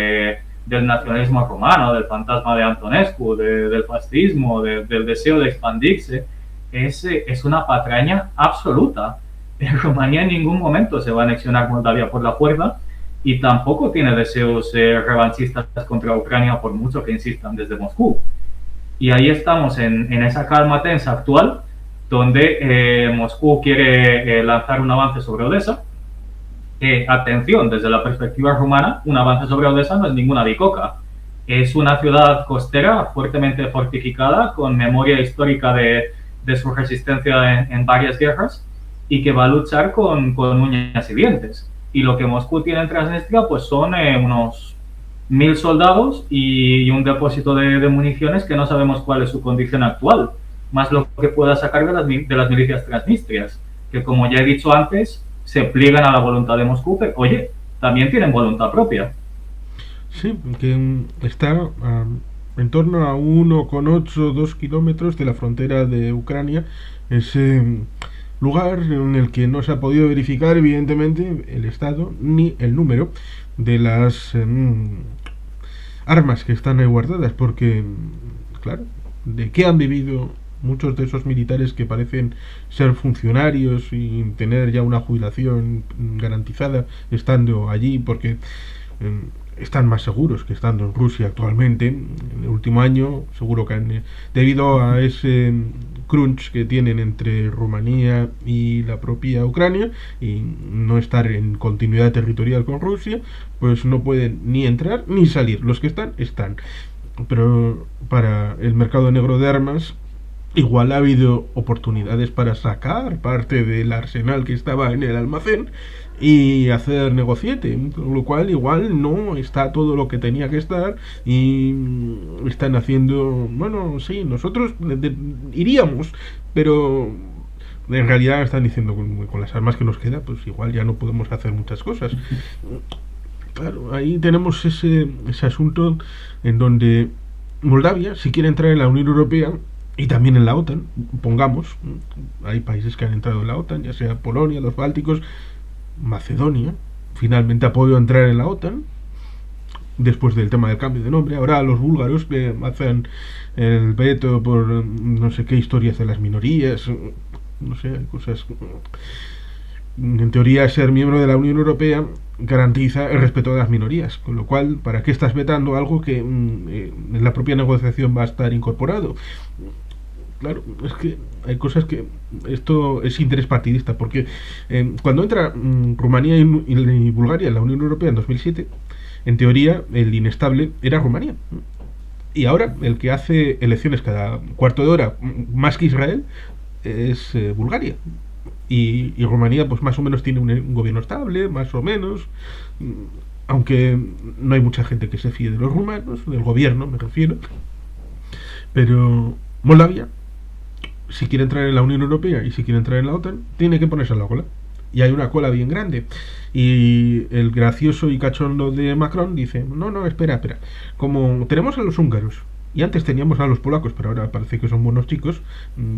Speaker 2: del nacionalismo rumano, del fantasma de Antonescu, del fascismo, del deseo de expandirse, es una patraña absoluta. Rumanía en ningún momento se va a anexionar Moldavia por la fuerza y tampoco tiene deseos revanchistas contra Ucrania por mucho que insistan desde Moscú. Y ahí estamos en esa calma tensa actual donde Moscú quiere lanzar un avance sobre Odessa. Atención, desde la perspectiva rumana, un avance sobre Odessa no es ninguna bicoca. Es una ciudad costera fuertemente fortificada, con memoria histórica de su resistencia en varias guerras y que va a luchar con uñas y dientes. Y lo que Moscú tiene en Transnistria pues son unos 1000 soldados y un depósito de municiones que no sabemos cuál es su condición actual, más lo que pueda sacar de las milicias transnistrias, que como ya he dicho antes, se pliegan a la voluntad de Moscú, pero oye, también tienen voluntad propia.
Speaker 1: Sí, que está en torno a 1,8 2 kilómetros de la frontera de Ucrania. Ese lugar en el que no se ha podido verificar, evidentemente, el estado ni el número de las armas que están ahí guardadas, porque, claro, ¿de qué han vivido muchos de esos militares que parecen ser funcionarios y tener ya una jubilación garantizada estando allí? Porque están más seguros que estando en Rusia actualmente. En el último año, seguro que debido a ese crunch que tienen entre Rumanía y la propia Ucrania y no estar en continuidad territorial con Rusia, pues no pueden ni entrar ni salir. Los que están, están. Pero para el mercado negro de armas igual ha habido oportunidades para sacar parte del arsenal que estaba en el almacén y hacer negociete, con lo cual igual no está todo lo que tenía que estar y están haciendo, bueno, sí, nosotros iríamos, pero en realidad están diciendo con las armas que nos queda, pues igual ya no podemos hacer muchas cosas. Claro, ahí tenemos ese asunto en donde Moldavia, si quiere entrar en la Unión Europea y también en la OTAN, pongamos, hay países que han entrado en la OTAN, ya sea Polonia, los Bálticos, Macedonia, finalmente ha podido entrar en la OTAN, después del tema del cambio de nombre. Ahora los búlgaros que hacen el veto por no sé qué historias de las minorías, no sé, hay cosas. En teoría, ser miembro de la Unión Europea garantiza el respeto de las minorías, con lo cual, ¿para qué estás vetando algo que en la propia negociación va a estar incorporado? Claro, es que hay cosas que esto es interés partidista, porque cuando entra Rumanía y Bulgaria en la Unión Europea en 2007, en teoría el inestable era Rumanía. Y ahora el que hace elecciones cada cuarto de hora, más que Israel, es Bulgaria. Y Rumanía pues más o menos tiene un gobierno estable, más o menos, aunque no hay mucha gente que se fíe de los rumanos, del gobierno me refiero. Pero Moldavia, si quiere entrar en la Unión Europea y si quiere entrar en la OTAN, tiene que ponerse en la cola. Y hay una cola bien grande. Y el gracioso y cachondo de Macron dice, no, no, espera, espera. Como tenemos a los húngaros y antes teníamos a los polacos, pero ahora parece que son buenos chicos,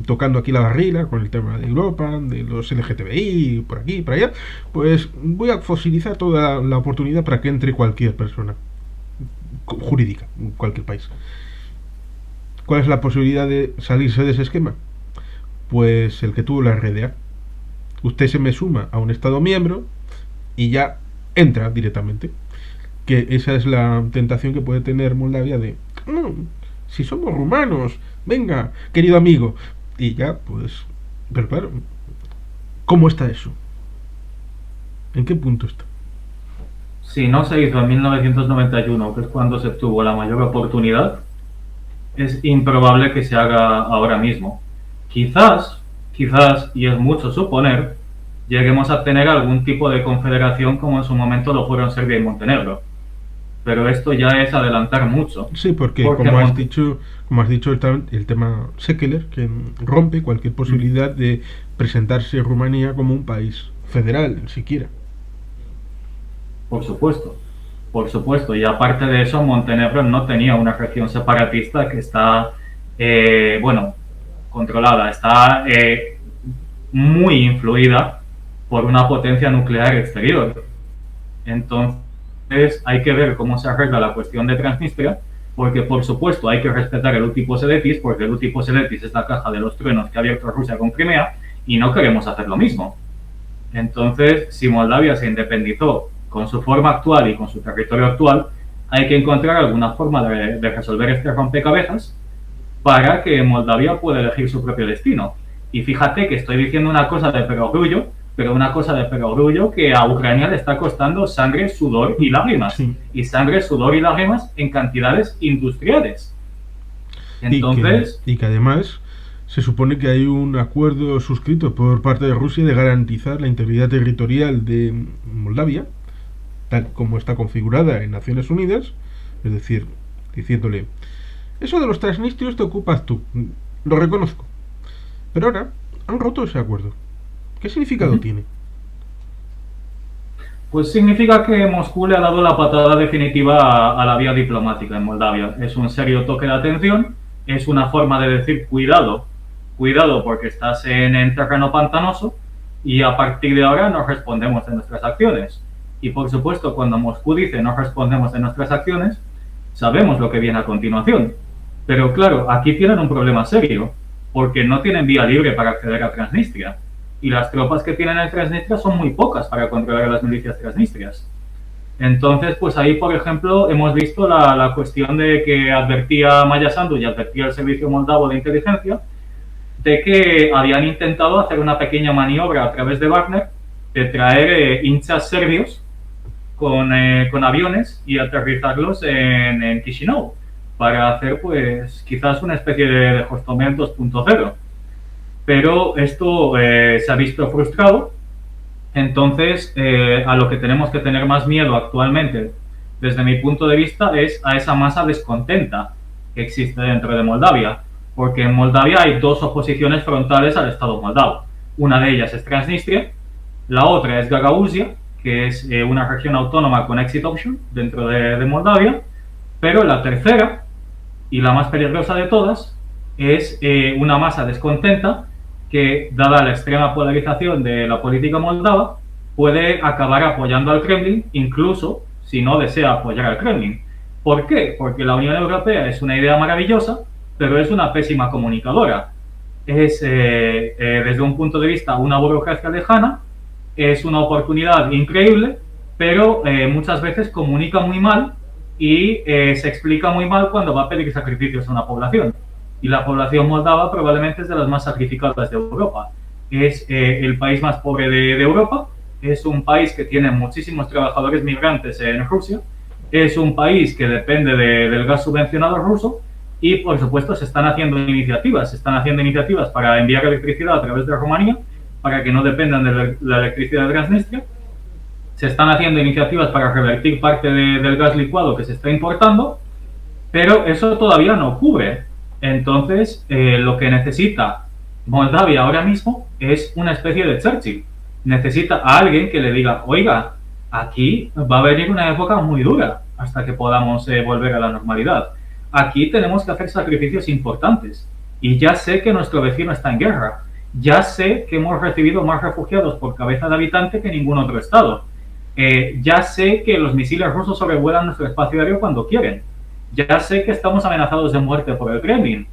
Speaker 1: tocando aquí la barrila con el tema de Europa, de los LGTBI, por aquí, por allá, pues voy a fosilizar toda la oportunidad para que entre cualquier persona jurídica, en cualquier país. ¿Cuál es la posibilidad de salirse de ese esquema? Pues el que tuvo la RDA. Usted se me suma a un Estado miembro y ya entra directamente. Que esa es la tentación que puede tener Moldavia de, no, si somos rumanos, venga, querido amigo. Y ya, pues, pero claro, ¿cómo está eso? ¿En qué punto está?
Speaker 2: Si no se hizo en 1991, que es cuando se tuvo la mayor oportunidad, es improbable que se haga ahora mismo. Quizás, y es mucho suponer, lleguemos a tener algún tipo de confederación como en su momento lo fueron Serbia y Montenegro. Pero esto ya es adelantar mucho.
Speaker 1: Sí, porque como has dicho el tema Sekeler, que rompe cualquier posibilidad de presentarse Rumanía como un país federal, siquiera.
Speaker 2: Por supuesto, por supuesto. Y aparte de eso, Montenegro no tenía una región separatista que está, bueno, controlada, está muy influida por una potencia nuclear exterior. Entonces hay que ver cómo se arregla la cuestión de Transnistria, porque por supuesto hay que respetar el Utipo Seletis, porque el Utipo Seletis es la caja de los truenos que ha abierto Rusia con Crimea, y no queremos hacer lo mismo. Entonces, si Moldavia se independizó con su forma actual y con su territorio actual, hay que encontrar alguna forma de resolver este rompecabezas para que Moldavia pueda elegir su propio destino. Y fíjate que estoy diciendo una cosa de perogrullo, pero una cosa de perogrullo que a Ucrania le está costando sangre, sudor y lágrimas.
Speaker 1: Sí.
Speaker 2: Y sangre, sudor y lágrimas en cantidades industriales. Entonces...
Speaker 1: Y que además se supone que hay un acuerdo suscrito por parte de Rusia de garantizar la integridad territorial de Moldavia, tal como está configurada en Naciones Unidas, es decir, diciéndole, eso de los transnistrios te ocupas tú, lo reconozco. Pero ahora han roto ese acuerdo. ¿Qué significado tiene?
Speaker 2: Pues significa que Moscú le ha dado la patada definitiva a la vía diplomática en Moldavia. Es un serio toque de atención, es una forma de decir cuidado, cuidado porque estás en terreno pantanoso y a partir de ahora no respondemos de nuestras acciones. Y por supuesto, cuando Moscú dice no respondemos de nuestras acciones, sabemos lo que viene a continuación. Pero claro, aquí tienen un problema serio, porque no tienen vía libre para acceder a Transnistria y las tropas que tienen en Transnistria son muy pocas para controlar a las milicias transnistrias. Entonces, pues ahí, por ejemplo, hemos visto la cuestión de que advertía Maya Sandu y advertía el Servicio Moldavo de Inteligencia de que habían intentado hacer una pequeña maniobra a través de Wagner de traer hinchas serbios con aviones y aterrizarlos en Chisinau para hacer, pues, quizás una especie de Hostomel 2.0. Pero esto se ha visto frustrado. Entonces, a lo que tenemos que tener más miedo actualmente, desde mi punto de vista, es a esa masa descontenta que existe dentro de Moldavia, porque en Moldavia hay dos oposiciones frontales al Estado moldavo. Una de ellas es Transnistria, la otra es Gagausia, que es una región autónoma con exit option dentro de Moldavia, pero la tercera, y la más peligrosa de todas, es una masa descontenta que, dada la extrema polarización de la política moldava, puede acabar apoyando al Kremlin, incluso si no desea apoyar al Kremlin. ¿Por qué? Porque la Unión Europea es una idea maravillosa, pero es una pésima comunicadora. Es, desde un punto de vista, una burocracia lejana, es una oportunidad increíble, pero muchas veces comunica muy mal y se explica muy mal cuando va a pedir sacrificios a una población. Y la población moldava probablemente es de las más sacrificadas de Europa. Es el país más pobre de Europa, es un país que tiene muchísimos trabajadores migrantes en Rusia, es un país que depende del gas subvencionado ruso y, por supuesto, se están haciendo iniciativas para enviar electricidad a través de Rumanía para que no dependan de la electricidad de Transnistria. Se están haciendo iniciativas para revertir parte del gas licuado que se está importando, pero eso todavía no cubre. Entonces, lo que necesita Moldavia ahora mismo es una especie de Churchill. Necesita a alguien que le diga, oiga, aquí va a venir una época muy dura hasta que podamos volver a la normalidad. Aquí tenemos que hacer sacrificios importantes. Y ya sé que nuestro vecino está en guerra. Ya sé que hemos recibido más refugiados por cabeza de habitante que ningún otro estado. Ya sé que los misiles rusos sobrevuelan nuestro espacio aéreo cuando quieren. Ya sé que estamos amenazados de muerte por el Kremlin,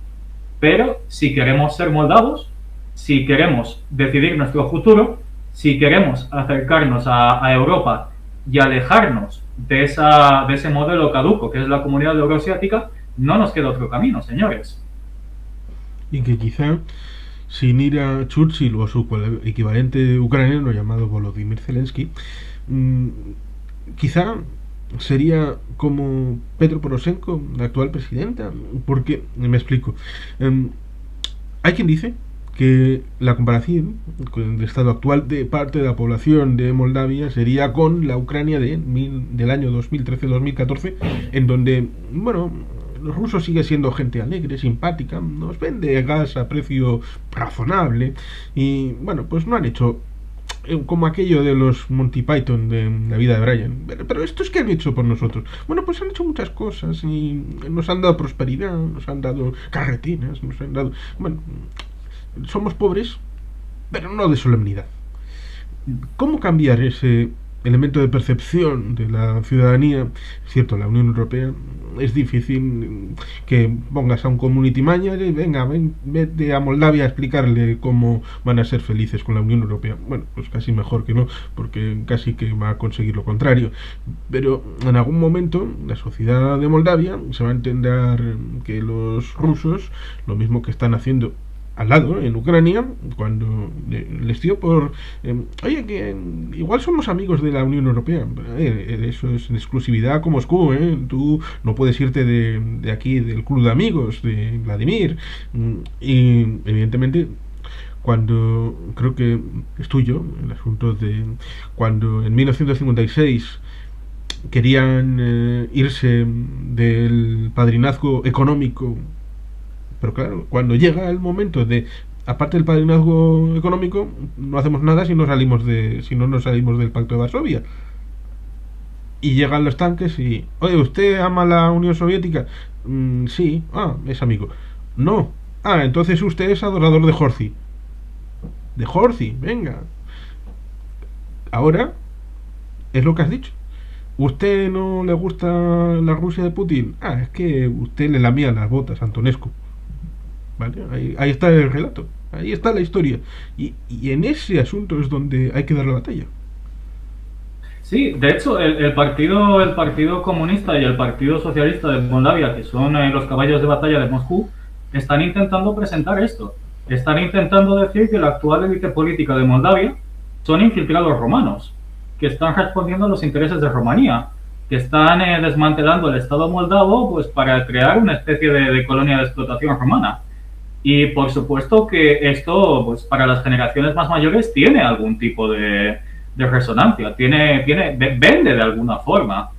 Speaker 2: pero si queremos ser moldavos, si queremos decidir nuestro futuro, si queremos acercarnos a Europa y alejarnos de ese modelo caduco que es la comunidad euroasiática, no nos queda otro camino, señores.
Speaker 1: Y que quizá, sin ir a Churchill o su equivalente ucraniano llamado Volodymyr Zelensky, quizá sería como Petro Poroshenko, la actual presidenta, porque, me explico, hay quien dice que la comparación con el estado actual de parte de la población de Moldavia sería con la Ucrania del año 2013-2014, en donde, bueno, los rusos siguen siendo gente alegre, simpática, nos vende gas a precio razonable y, bueno, pues no han hecho como aquello de los Monty Python de la vida de Brian. Pero esto es que han hecho por nosotros. Bueno, pues han hecho muchas cosas y nos han dado prosperidad, nos han dado carretinas, nos han dado... Bueno, somos pobres, pero no de solemnidad. ¿Cómo cambiar ese elemento de percepción de la ciudadanía? Es cierto, la Unión Europea es difícil que pongas a un community manager y venga, vete a Moldavia a explicarle cómo van a ser felices con la Unión Europea. Bueno, pues casi mejor que no, porque casi que va a conseguir lo contrario. Pero en algún momento la sociedad de Moldavia se va a entender que los rusos, lo mismo que están haciendo al lado, en Ucrania, cuando les dio por oye, que igual somos amigos de la Unión Europea, eso es en exclusividad con Moscú, tú no puedes irte de aquí, del club de amigos de Vladimir, y evidentemente cuando, creo que es tuyo el asunto de cuando en 1956 querían irse del padrinazgo económico. Pero claro, cuando llega el momento de, aparte del padrinazgo económico, no hacemos nada si no nos salimos del Pacto de Varsovia. Y llegan los tanques y, oye, ¿usted ama la Unión Soviética? Sí, es amigo. No, entonces usted es adorador de Horthy. De Horthy, venga. Ahora es lo que has dicho. ¿Usted no le gusta la Rusia de Putin? Es que usted le lamía las botas a Antonescu. ¿Vale? Ahí está el relato. Ahí está la historia. Y en ese asunto es donde hay que dar la batalla.
Speaker 2: Sí, de hecho, el partido Comunista y el Partido Socialista de Moldavia, que son los caballos de batalla de Moscú, están intentando presentar esto. Están intentando decir que la actual élite política de Moldavia son infiltrados romanos, que están respondiendo a los intereses de Rumanía, que están desmantelando el Estado moldavo pues, para crear una especie de colonia de explotación romana. Y por supuesto que esto, pues para las generaciones más mayores, tiene algún tipo de resonancia, vende de alguna forma.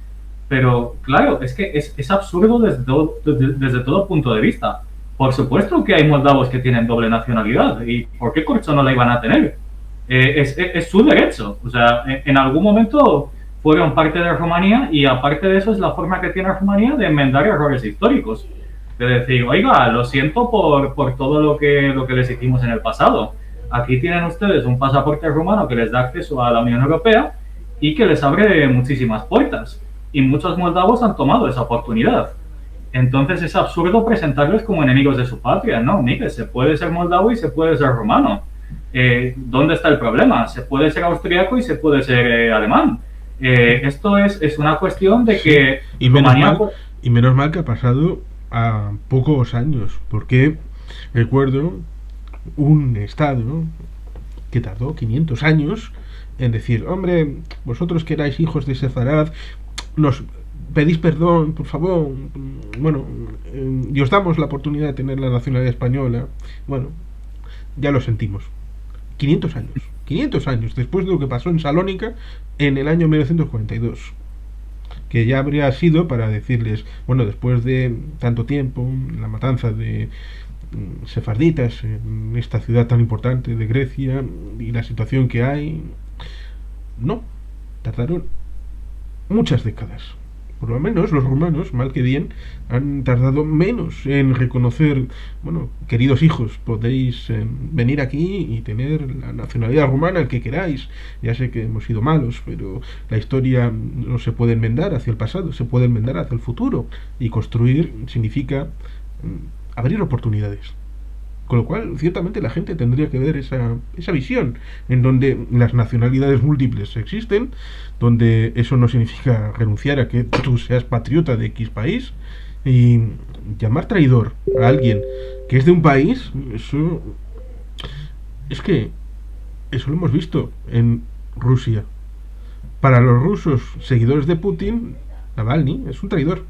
Speaker 2: Pero claro, es que es absurdo desde todo punto de vista. Por supuesto que hay moldavos que tienen doble nacionalidad. ¿Y por qué corcho no la iban a tener? Es su derecho. O sea, en algún momento fueron parte de Rumanía y aparte de eso es la forma que tiene Rumanía de enmendar errores históricos. De decir, oiga, lo siento por todo lo que les hicimos en el pasado. Aquí tienen ustedes un pasaporte rumano que les da acceso a la Unión Europea y que les abre muchísimas puertas. Y muchos moldavos han tomado esa oportunidad. Entonces es absurdo presentarles como enemigos de su patria. No, mire, se puede ser moldavo y se puede ser rumano. ¿Dónde está el problema? Se puede ser austriaco y se puede ser alemán. Esto es una cuestión de que
Speaker 1: y menos mal que ha pasado a pocos años, porque recuerdo un Estado que tardó 500 años en decir, hombre, vosotros que erais hijos de Sefarad, nos pedís perdón, por favor, bueno, y os damos la oportunidad de tener la nacionalidad española. Bueno, ya lo sentimos. 500 años después de lo que pasó en Salónica en el año 1942, que ya habría sido para decirles, bueno, después de tanto tiempo, la matanza de sefarditas en esta ciudad tan importante de Grecia y la situación que hay, no, tardaron muchas décadas. Por lo menos los rumanos, mal que bien, han tardado menos en reconocer, bueno, queridos hijos, podéis venir aquí y tener la nacionalidad rumana, el que queráis. Ya sé que hemos sido malos, pero la historia no se puede enmendar hacia el pasado, se puede enmendar hacia el futuro. Y construir significa abrir oportunidades. Con lo cual, ciertamente la gente tendría que ver esa visión, en donde las nacionalidades múltiples existen, donde eso no significa renunciar a que tú seas patriota de X país, y llamar traidor a alguien que es de un país, eso lo hemos visto en Rusia. Para los rusos, seguidores de Putin, Navalny es un traidor,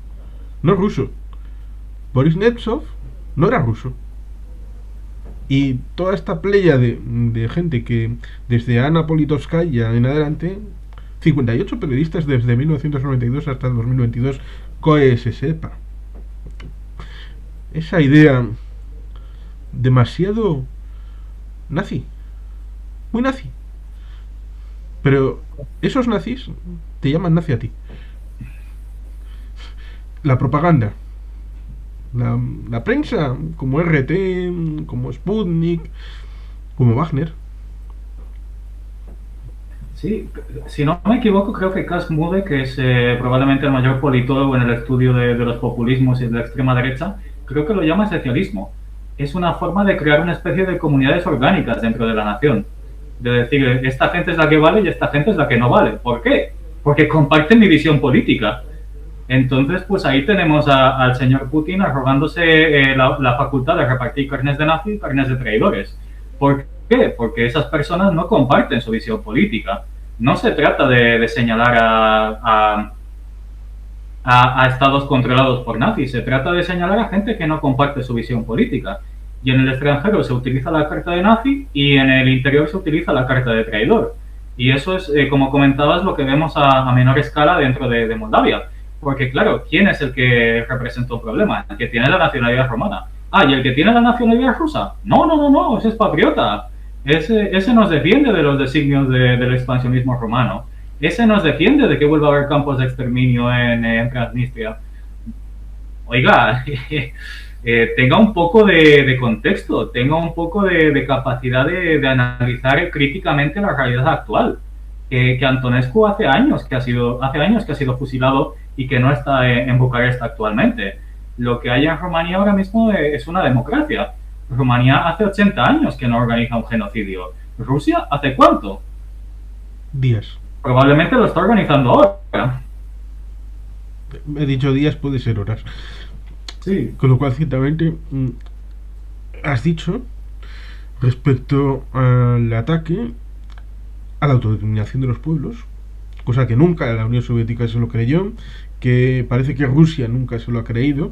Speaker 1: no es ruso. Boris Nemtsov no era ruso. Y toda esta playa de gente que desde Ana Politkovskaya en adelante, 58 periodistas desde 1992 hasta el 2022, que se sepa. Esa idea demasiado nazi, muy nazi. Pero esos nazis te llaman nazi a ti. La propaganda, la prensa, como RT, como Sputnik, como Wagner.
Speaker 2: Sí, si no me equivoco, creo que Cas Mudde, que es probablemente el mayor politólogo en el estudio de los populismos y de la extrema derecha, creo que lo llama socialismo. Es una forma de crear una especie de comunidades orgánicas dentro de la nación. De decir, esta gente es la que vale y esta gente es la que no vale. ¿Por qué? Porque comparten mi visión política. Entonces, pues ahí tenemos al señor Putin arrogándose la facultad de repartir carnes de nazi y carnes de traidores. ¿Por qué? Porque esas personas no comparten su visión política. No se trata de señalar a estados controlados por nazis, se trata de señalar a gente que no comparte su visión política. Y en el extranjero se utiliza la carta de nazi y en el interior se utiliza la carta de traidor. Y eso es, como comentabas, lo que vemos a menor escala dentro de Moldavia. Porque claro, ¿quién es el que representa un problema? El que tiene la nacionalidad romana. ¿Y el que tiene la nacionalidad rusa? No, ese es patriota. Ese nos defiende de los designios del expansionismo romano. Ese nos defiende de que vuelva a haber campos de exterminio en Transnistria. Oiga, tenga un poco de contexto, tenga un poco de capacidad de analizar críticamente la realidad actual. Que Antonescu hace años que ha sido fusilado y que no está en Bucarest actualmente. Lo que hay en Rumanía ahora mismo es una democracia. Rumanía hace 80 años que no organiza un genocidio. ¿Rusia hace cuánto?
Speaker 1: Días.
Speaker 2: Probablemente lo está organizando ahora.
Speaker 1: He dicho días, puede ser horas.
Speaker 2: Sí.
Speaker 1: Con lo cual, ciertamente, has dicho respecto al ataque a la autodeterminación de los pueblos, cosa que nunca la Unión Soviética se lo creyó, que parece que Rusia nunca se lo ha creído,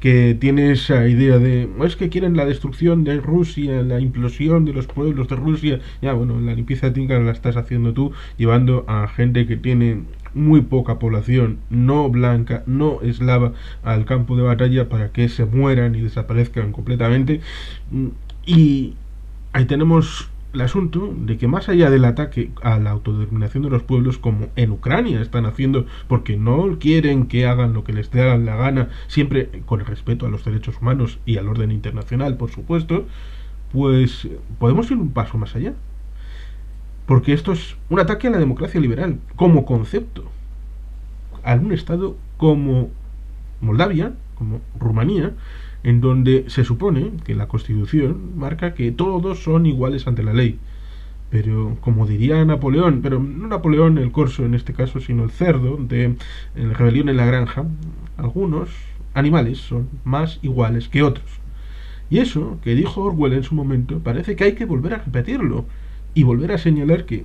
Speaker 1: que tiene esa idea de es que quieren la destrucción de Rusia, la implosión de los pueblos de Rusia. Ya, bueno, la limpieza étnica la estás haciendo tú, llevando a gente que tiene muy poca población, no blanca, no eslava, al campo de batalla para que se mueran y desaparezcan completamente. Y ahí tenemos el asunto de que más allá del ataque a la autodeterminación de los pueblos, como en Ucrania están haciendo, porque no quieren que hagan lo que les dé la gana, siempre con el respeto a los derechos humanos y al orden internacional, por supuesto, pues podemos ir un paso más allá. Porque esto es un ataque a la democracia liberal, como concepto, a un estado como Moldavia, como Rumanía, en donde se supone que la Constitución marca que todos son iguales ante la ley. Pero, como diría Napoleón, pero no Napoleón el corso en este caso, sino el cerdo de la rebelión en la granja, algunos animales son más iguales que otros. Y eso, que dijo Orwell en su momento, parece que hay que volver a repetirlo y volver a señalar que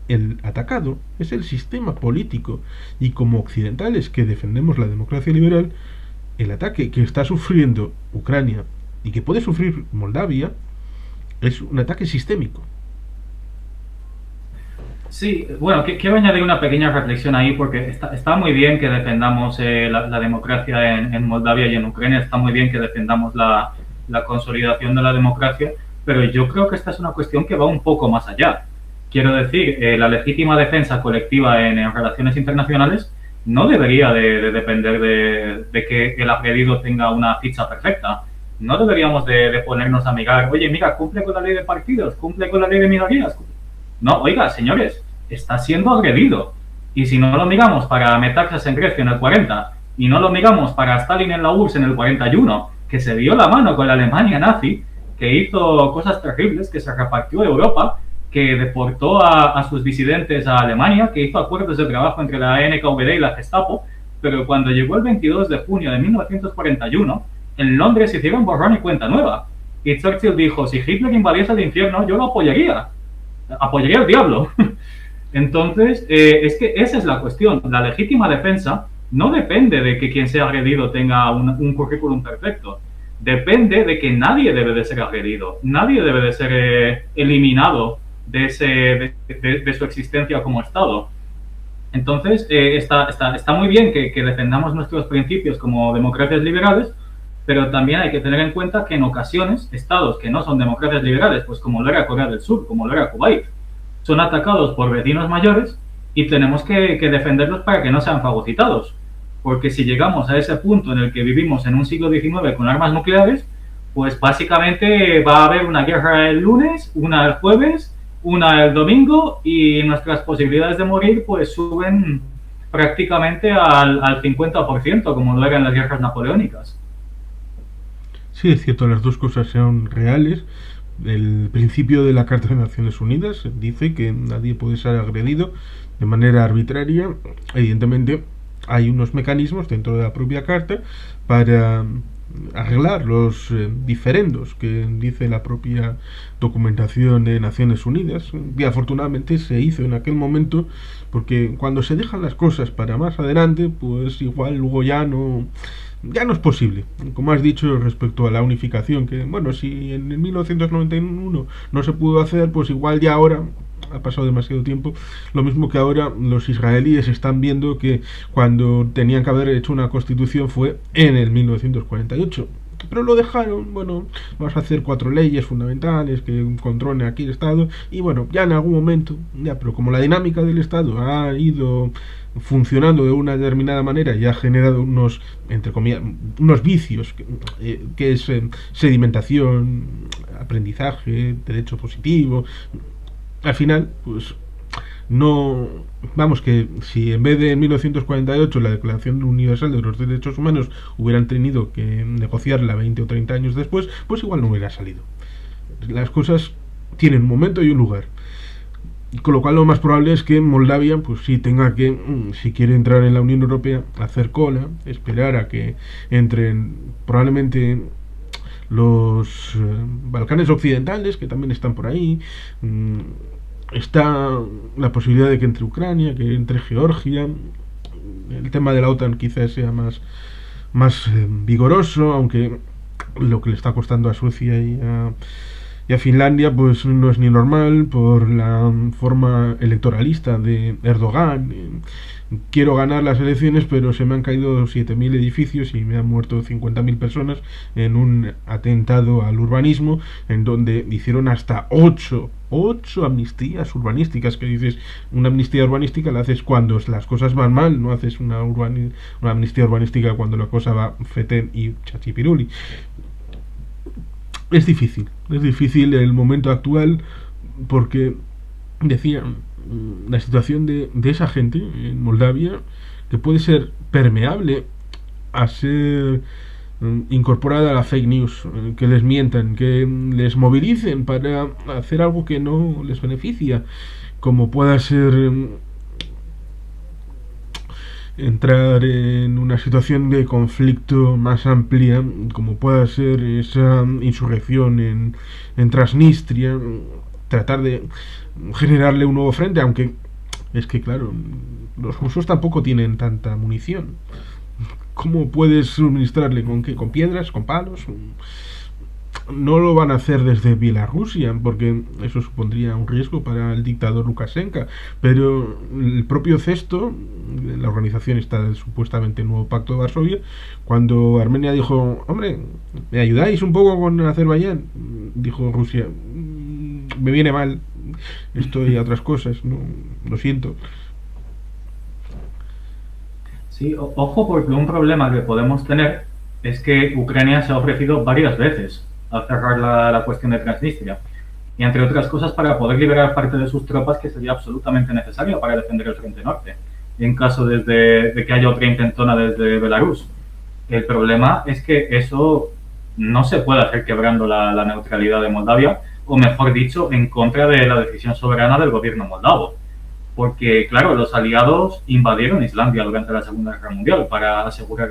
Speaker 1: el atacado es el sistema político, y como occidentales que defendemos la democracia liberal, el ataque que está sufriendo Ucrania y que puede sufrir Moldavia es un ataque sistémico.
Speaker 2: Sí, bueno, quiero añadir una pequeña reflexión ahí porque está muy bien que defendamos la democracia en Moldavia y en Ucrania, está muy bien que defendamos la consolidación de la democracia, pero yo creo que esta es una cuestión que va un poco más allá. Quiero decir, la legítima defensa colectiva en relaciones internacionales no debería de depender de que el agredido tenga una ficha perfecta. No deberíamos de ponernos a mirar, oye, mira, cumple con la ley de partidos, cumple con la ley de minorías. No, oiga, señores, está siendo agredido. Y si no lo miramos para Metaxas en Grecia en el 40, y no lo miramos para Stalin en la URSS en el 41, que se dio la mano con la Alemania nazi, que hizo cosas terribles, que se repartió Europa, que deportó a sus disidentes a Alemania, que hizo acuerdos de trabajo entre la NKVD y la Gestapo, pero cuando llegó el 22 de junio de 1941, en Londres hicieron borrón y cuenta nueva. Y Churchill dijo, si Hitler invadiese el infierno, yo lo apoyaría al diablo. Entonces, es que esa es la cuestión. La legítima defensa no depende de que quien sea agredido tenga un currículum perfecto. Depende de que nadie debe de ser agredido, nadie debe de ser eliminado de su existencia como Estado. Entonces, está muy bien que defendamos nuestros principios como democracias liberales, pero también hay que tener en cuenta que en ocasiones estados que no son democracias liberales, pues como lo era Corea del Sur, como lo era Kuwait, son atacados por vecinos mayores y tenemos que defenderlos para que no sean fagocitados. Porque si llegamos a ese punto en el que vivimos en un siglo XIX con armas nucleares, pues básicamente va a haber una guerra el lunes, una el jueves, una el domingo, y nuestras posibilidades de morir pues suben prácticamente al 50%, como lo eran las guerras napoleónicas.
Speaker 1: Sí, es cierto, las dos cosas son reales. El principio de la Carta de Naciones Unidas dice que nadie puede ser agredido de manera arbitraria. Evidentemente hay unos mecanismos dentro de la propia Carta para arreglar los diferendos que dice la propia documentación de Naciones Unidas, y afortunadamente se hizo en aquel momento, porque cuando se dejan las cosas para más adelante, pues igual luego ya no es posible. Como has dicho respecto a la unificación, que bueno, si en el 1991 no se pudo hacer, pues igual ya ahora ha pasado demasiado tiempo. Lo mismo que ahora los israelíes están viendo que cuando tenían que haber hecho una constitución fue en el 1948. pero lo dejaron. Bueno, vamos a hacer 4 leyes fundamentales que controlen aquí el Estado, y bueno, ya en algún momento, ya, pero como la dinámica del Estado ha ido funcionando de una determinada manera y ha generado unos, entre comillas, unos vicios, que es sedimentación, aprendizaje, derecho positivo, al final, pues no, vamos, que si en vez de en 1948 la Declaración Universal de los Derechos Humanos hubieran tenido que negociarla 20 o 30 años después, pues igual no hubiera salido. Las cosas tienen un momento y un lugar. Con lo cual lo más probable es que Moldavia, pues sí tenga que, si quiere entrar en la Unión Europea, hacer cola, esperar a que entren probablemente los Balcanes Occidentales, que también están por ahí. Está la posibilidad de que entre Ucrania, que entre Georgia. El tema de la OTAN quizás sea más vigoroso, aunque lo que le está costando a Suecia y a Finlandia pues no es ni normal por la forma electoralista de Erdogan. Quiero ganar las elecciones, pero se me han caído 7.000 edificios y me han muerto 50.000 personas en un atentado al urbanismo, en donde hicieron hasta 8 amnistías urbanísticas. Que dices, una amnistía urbanística la haces cuando las cosas van mal, no haces una amnistía urbanística cuando la cosa va fetén y chachipiruli. Es difícil el momento actual, porque decía, la situación de esa gente en Moldavia, que puede ser permeable a ser incorporada a la fake news, que les mientan, que les movilicen para hacer algo que no les beneficia, como pueda ser entrar en una situación de conflicto más amplia, como pueda ser esa insurrección en Transnistria, tratar de generarle un nuevo frente, aunque es que claro, los rusos tampoco tienen tanta munición. ¿Cómo puedes suministrarle? ¿Con qué? ¿Con piedras? ¿Con palos? No lo van a hacer desde Bielorrusia, porque eso supondría un riesgo para el dictador Lukashenko, pero el propio Cesto, la organización está del supuestamente nuevo pacto de Varsovia, cuando Armenia dijo, hombre, ¿me ayudáis un poco con Azerbaiyán? Dijo Rusia, me viene mal esto y otras cosas, no, lo siento.
Speaker 2: Sí, ojo, porque un problema que podemos tener es que Ucrania se ha ofrecido varias veces a cerrar la cuestión de Transnistria, y entre otras cosas para poder liberar parte de sus tropas, que sería absolutamente necesaria para defender el frente norte, en caso de que haya otra intentona desde Belarus. El problema es que eso no se puede hacer quebrando la neutralidad de Moldavia, o mejor dicho, en contra de la decisión soberana del gobierno moldavo. Porque, claro, los aliados invadieron Islandia durante la Segunda Guerra Mundial para asegurar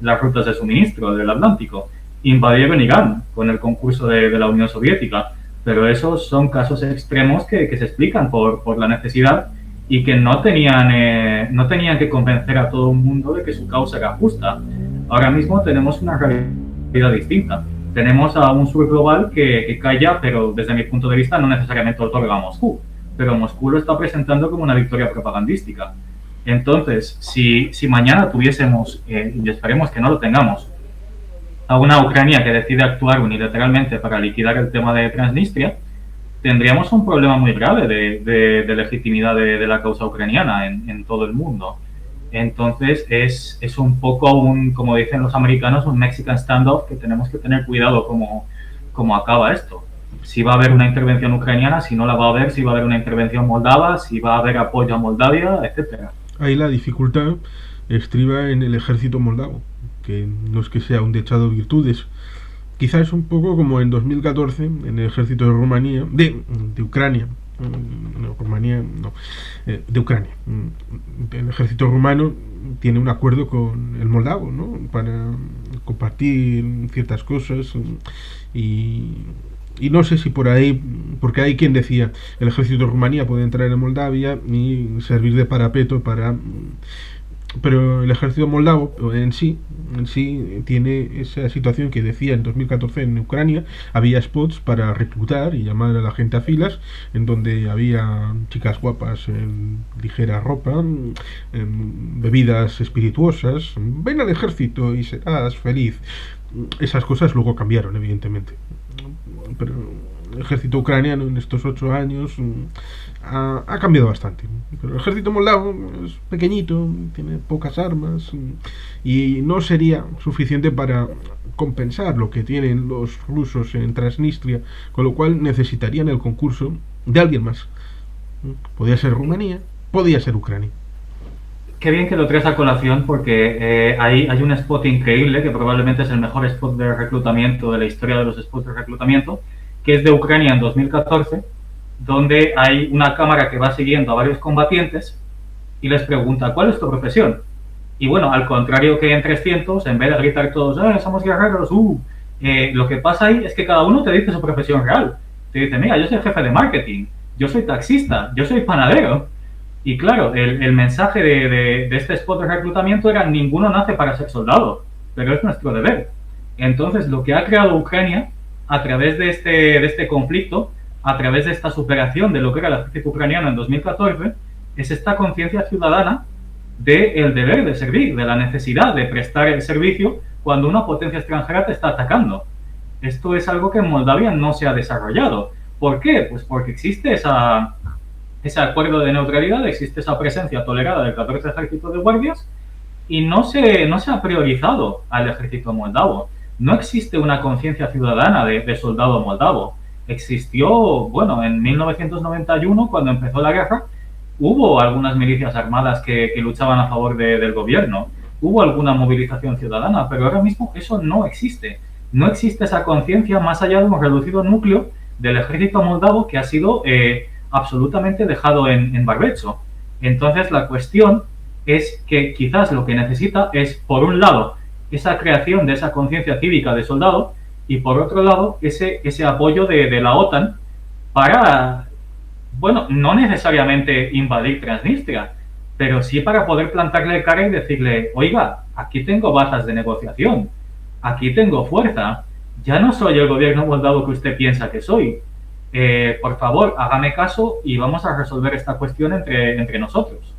Speaker 2: las rutas de suministro del Atlántico. Invadieron Irán con el concurso de la Unión Soviética. Pero esos son casos extremos que se explican por la necesidad, y que no tenían que convencer a todo el mundo de que su causa era justa. Ahora mismo tenemos una realidad distinta. Tenemos a un sur global que calla, pero desde mi punto de vista no necesariamente otorga a Moscú. Pero Moscú lo está presentando como una victoria propagandística. Entonces, si mañana tuviésemos, y esperemos que no lo tengamos, a una Ucrania que decide actuar unilateralmente para liquidar el tema de Transnistria, tendríamos un problema muy grave de legitimidad de la causa ucraniana en todo el mundo. Entonces es un poco como dicen los americanos, un Mexican standoff, que tenemos que tener cuidado cómo acaba esto. Si va a haber una intervención ucraniana, si no la va a haber, si va a haber una intervención moldava, si va a haber apoyo a Moldavia, etcétera.
Speaker 1: Ahí la dificultad estriba en el ejército moldavo, que no es que sea un dechado de virtudes. Quizás es un poco como en 2014 en el ejército de Rumanía, de Ucrania. No, Rumanía no, de Ucrania. El ejército rumano tiene un acuerdo con el moldavo, ¿no? Para compartir ciertas cosas, y no sé si por ahí, porque hay quien decía, el ejército de Rumanía puede entrar en Moldavia y servir de parapeto para Pero el ejército moldavo en sí tiene esa situación que decía en 2014 en Ucrania, había spots para reclutar y llamar a la gente a filas, en donde había chicas guapas en ligera ropa, en bebidas espirituosas, ven al ejército y serás feliz. Esas cosas luego cambiaron, evidentemente. Pero el ejército ucraniano en estos 8 años ha cambiado bastante. Pero el ejército moldavo es pequeñito, tiene pocas armas y no sería suficiente para compensar lo que tienen los rusos en Transnistria, con lo cual necesitarían el concurso de alguien más. Podía ser Rumanía, podía ser Ucrania.
Speaker 2: Qué bien que lo traes a colación porque hay un spot increíble que probablemente es el mejor spot de reclutamiento de la historia de los spots de reclutamiento, que es de Ucrania en 2014, donde hay una cámara que va siguiendo a varios combatientes y les pregunta, ¿cuál es tu profesión? Y bueno, al contrario que en 300, en vez de gritar todos, somos guerreros, lo que pasa ahí es que cada uno te dice su profesión real. Te dice, mira, yo soy jefe de marketing, yo soy taxista, yo soy panadero. Y claro, el mensaje de este spot de reclutamiento era ninguno nace para ser soldado, pero es nuestro deber. Entonces, lo que ha creado Ucrania a través de este conflicto, a través de esta superación de lo que era el ejército ucraniano en 2014, es esta conciencia ciudadana del deber de servir, de la necesidad de prestar el servicio cuando una potencia extranjera te está atacando. Esto es algo que en Moldavia no se ha desarrollado. ¿Por qué? Pues porque existe ese acuerdo de neutralidad, existe esa presencia tolerada del 14 ejército de guardias y no se ha priorizado al ejército moldavo. No existe una conciencia ciudadana de soldado moldavo. Existió, bueno, en 1991, cuando empezó la guerra, hubo algunas milicias armadas que luchaban a favor del gobierno, hubo alguna movilización ciudadana, pero ahora mismo eso no existe. No existe esa conciencia más allá de un reducido núcleo del ejército moldavo que ha sido absolutamente dejado en barbecho. Entonces la cuestión es que quizás lo que necesita es, por un lado, esa creación de esa conciencia cívica de soldado y por otro lado, ese apoyo de la OTAN para, bueno, no necesariamente invadir Transnistria, pero sí para poder plantarle cara y decirle, oiga, aquí tengo bazas de negociación, aquí tengo fuerza, ya no soy el gobierno moldavo que usted piensa que soy. Por favor, hágame caso y vamos a resolver esta cuestión entre nosotros.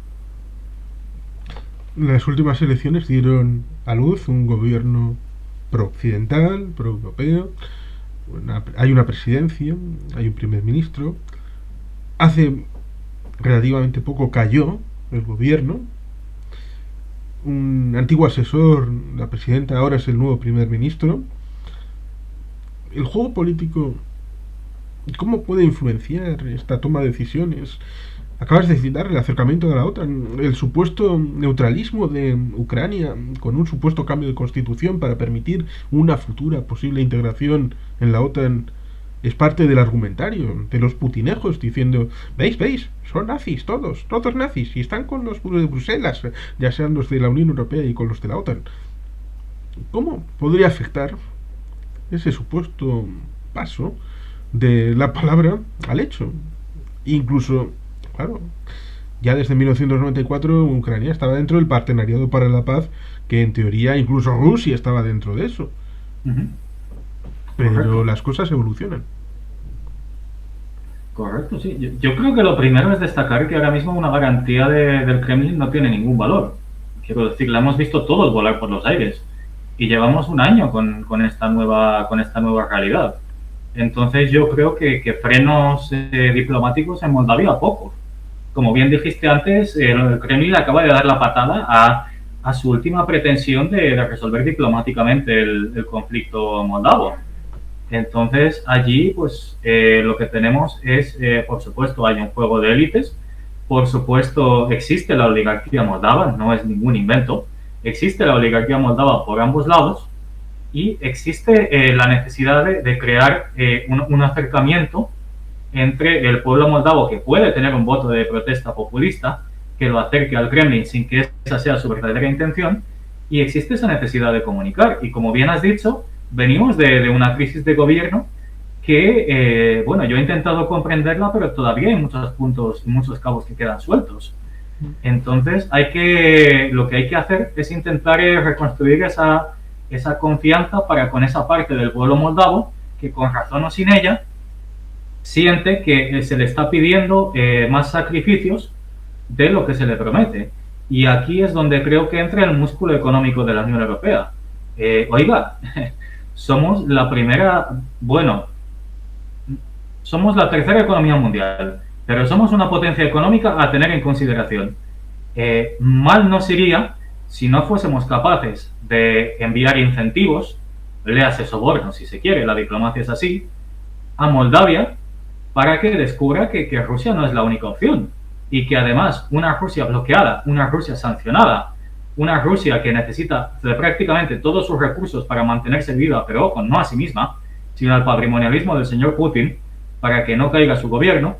Speaker 1: Las últimas elecciones dieron a luz un gobierno pro-occidental, pro-europeo, hay una presidencia, hay un primer ministro. Hace relativamente poco cayó el gobierno. Un antiguo asesor, la presidenta, ahora es el nuevo primer ministro. El juego político, ¿cómo puede influenciar esta toma de decisiones? Acabas de citar el acercamiento de la OTAN, el supuesto neutralismo de Ucrania con un supuesto cambio de constitución para permitir una futura posible integración en la OTAN. Es parte del argumentario de los putinejos diciendo, veis, son nazis todos nazis y están con los de Bruselas, ya sean los de la Unión Europea y con los de la OTAN. ¿Cómo podría afectar ese supuesto paso de la palabra al hecho? Incluso, claro, ya desde 1994 Ucrania estaba dentro del Partenariado para la Paz, que en teoría incluso Rusia estaba dentro de eso. Pero correcto, las cosas evolucionan.
Speaker 2: Correcto, sí. Yo creo que lo primero es destacar que ahora mismo una garantía del Kremlin no tiene ningún valor. Quiero decir, la hemos visto todos volar por los aires y llevamos un año con esta nueva realidad. Entonces yo creo que frenos diplomáticos en Moldavia pocos. Como bien dijiste antes, el Kremlin acaba de dar la patada a su última pretensión de resolver diplomáticamente el conflicto moldavo. Entonces allí pues lo que tenemos es, por supuesto, hay un juego de élites, por supuesto existe la oligarquía moldava, no es ningún invento, existe la oligarquía moldava por ambos lados y existe la necesidad de crear un acercamiento entre el pueblo moldavo, que puede tener un voto de protesta populista que lo acerque al Kremlin sin que esa sea su verdadera intención, y existe esa necesidad de comunicar. Y como bien has dicho, venimos de una crisis de gobierno que, bueno, yo he intentado comprenderla, pero todavía hay muchos puntos y muchos cabos que quedan sueltos. Entonces, lo que hay que hacer es intentar reconstruir esa confianza para con esa parte del pueblo moldavo que, con razón o sin ella, siente que se le está pidiendo más sacrificios de lo que se le promete. Y aquí es donde creo que entra el músculo económico de la Unión Europea. Oiga, somos la primera, bueno, somos la tercera economía mundial, pero somos una potencia económica a tener en consideración. Mal nos iría si no fuésemos capaces de enviar incentivos, léase sobornos si se quiere, la diplomacia es así, a Moldavia para que descubra que Rusia no es la única opción y que además una Rusia bloqueada, una Rusia sancionada, una Rusia que necesita de prácticamente todos sus recursos para mantenerse viva, pero ojo, no a sí misma, sino al patrimonialismo del señor Putin para que no caiga su gobierno,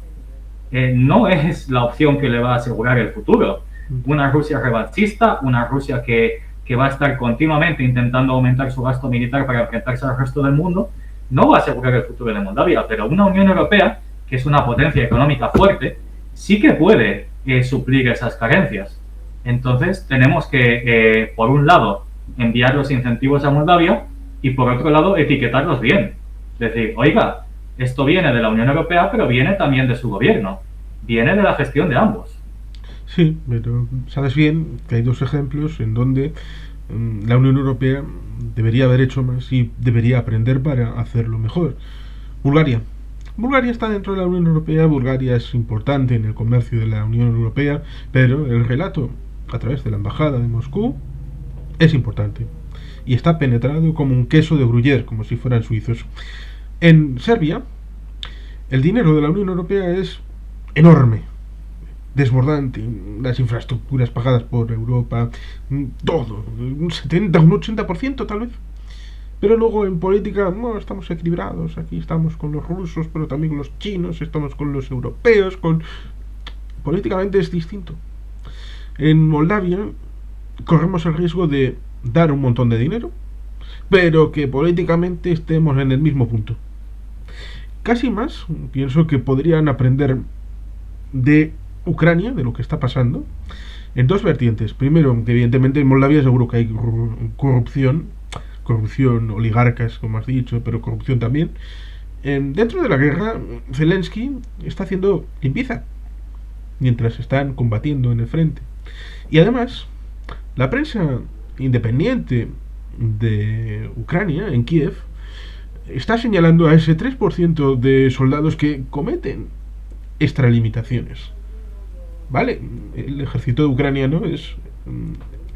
Speaker 2: no es la opción que le va a asegurar el futuro. Una Rusia revanchista, una Rusia que va a estar continuamente intentando aumentar su gasto militar para enfrentarse al resto del mundo, no va a asegurar el futuro de Moldavia, pero una Unión Europea, que es una potencia económica fuerte, sí que puede suplir esas carencias. Entonces tenemos que, por un lado, enviar los incentivos a Moldavia y, por otro lado, etiquetarlos bien. Es decir, oiga, esto viene de la Unión Europea, pero viene también de su gobierno. Viene de la gestión de ambos.
Speaker 1: Sí, pero sabes bien que hay dos ejemplos en donde la Unión Europea debería haber hecho más y debería aprender para hacerlo mejor. Bulgaria. Bulgaria está dentro de la Unión Europea, Bulgaria es importante en el comercio de la Unión Europea, pero el relato a través de la Embajada de Moscú es importante y está penetrado como un queso de Gruyère, como si fueran suizos. En Serbia, el dinero de la Unión Europea es enorme, desbordante, las infraestructuras pagadas por Europa, todo, un 70, un 80% tal vez. Pero luego en política no estamos equilibrados, aquí estamos con los rusos, pero también con los chinos, estamos con los europeos, políticamente es distinto. En Moldavia corremos el riesgo de dar un montón de dinero, pero que políticamente estemos en el mismo punto. Casi más, pienso que podrían aprender de Ucrania, de lo que está pasando, en dos vertientes. Primero, que evidentemente en Moldavia seguro que hay corrupción, oligarcas, como has dicho, pero corrupción también. Dentro de la guerra, Zelensky está haciendo limpieza mientras están combatiendo en el frente. Y además, la prensa independiente de Ucrania, en Kiev, está señalando a ese 3% de soldados que cometen extralimitaciones. ¿Vale? El ejército ucraniano es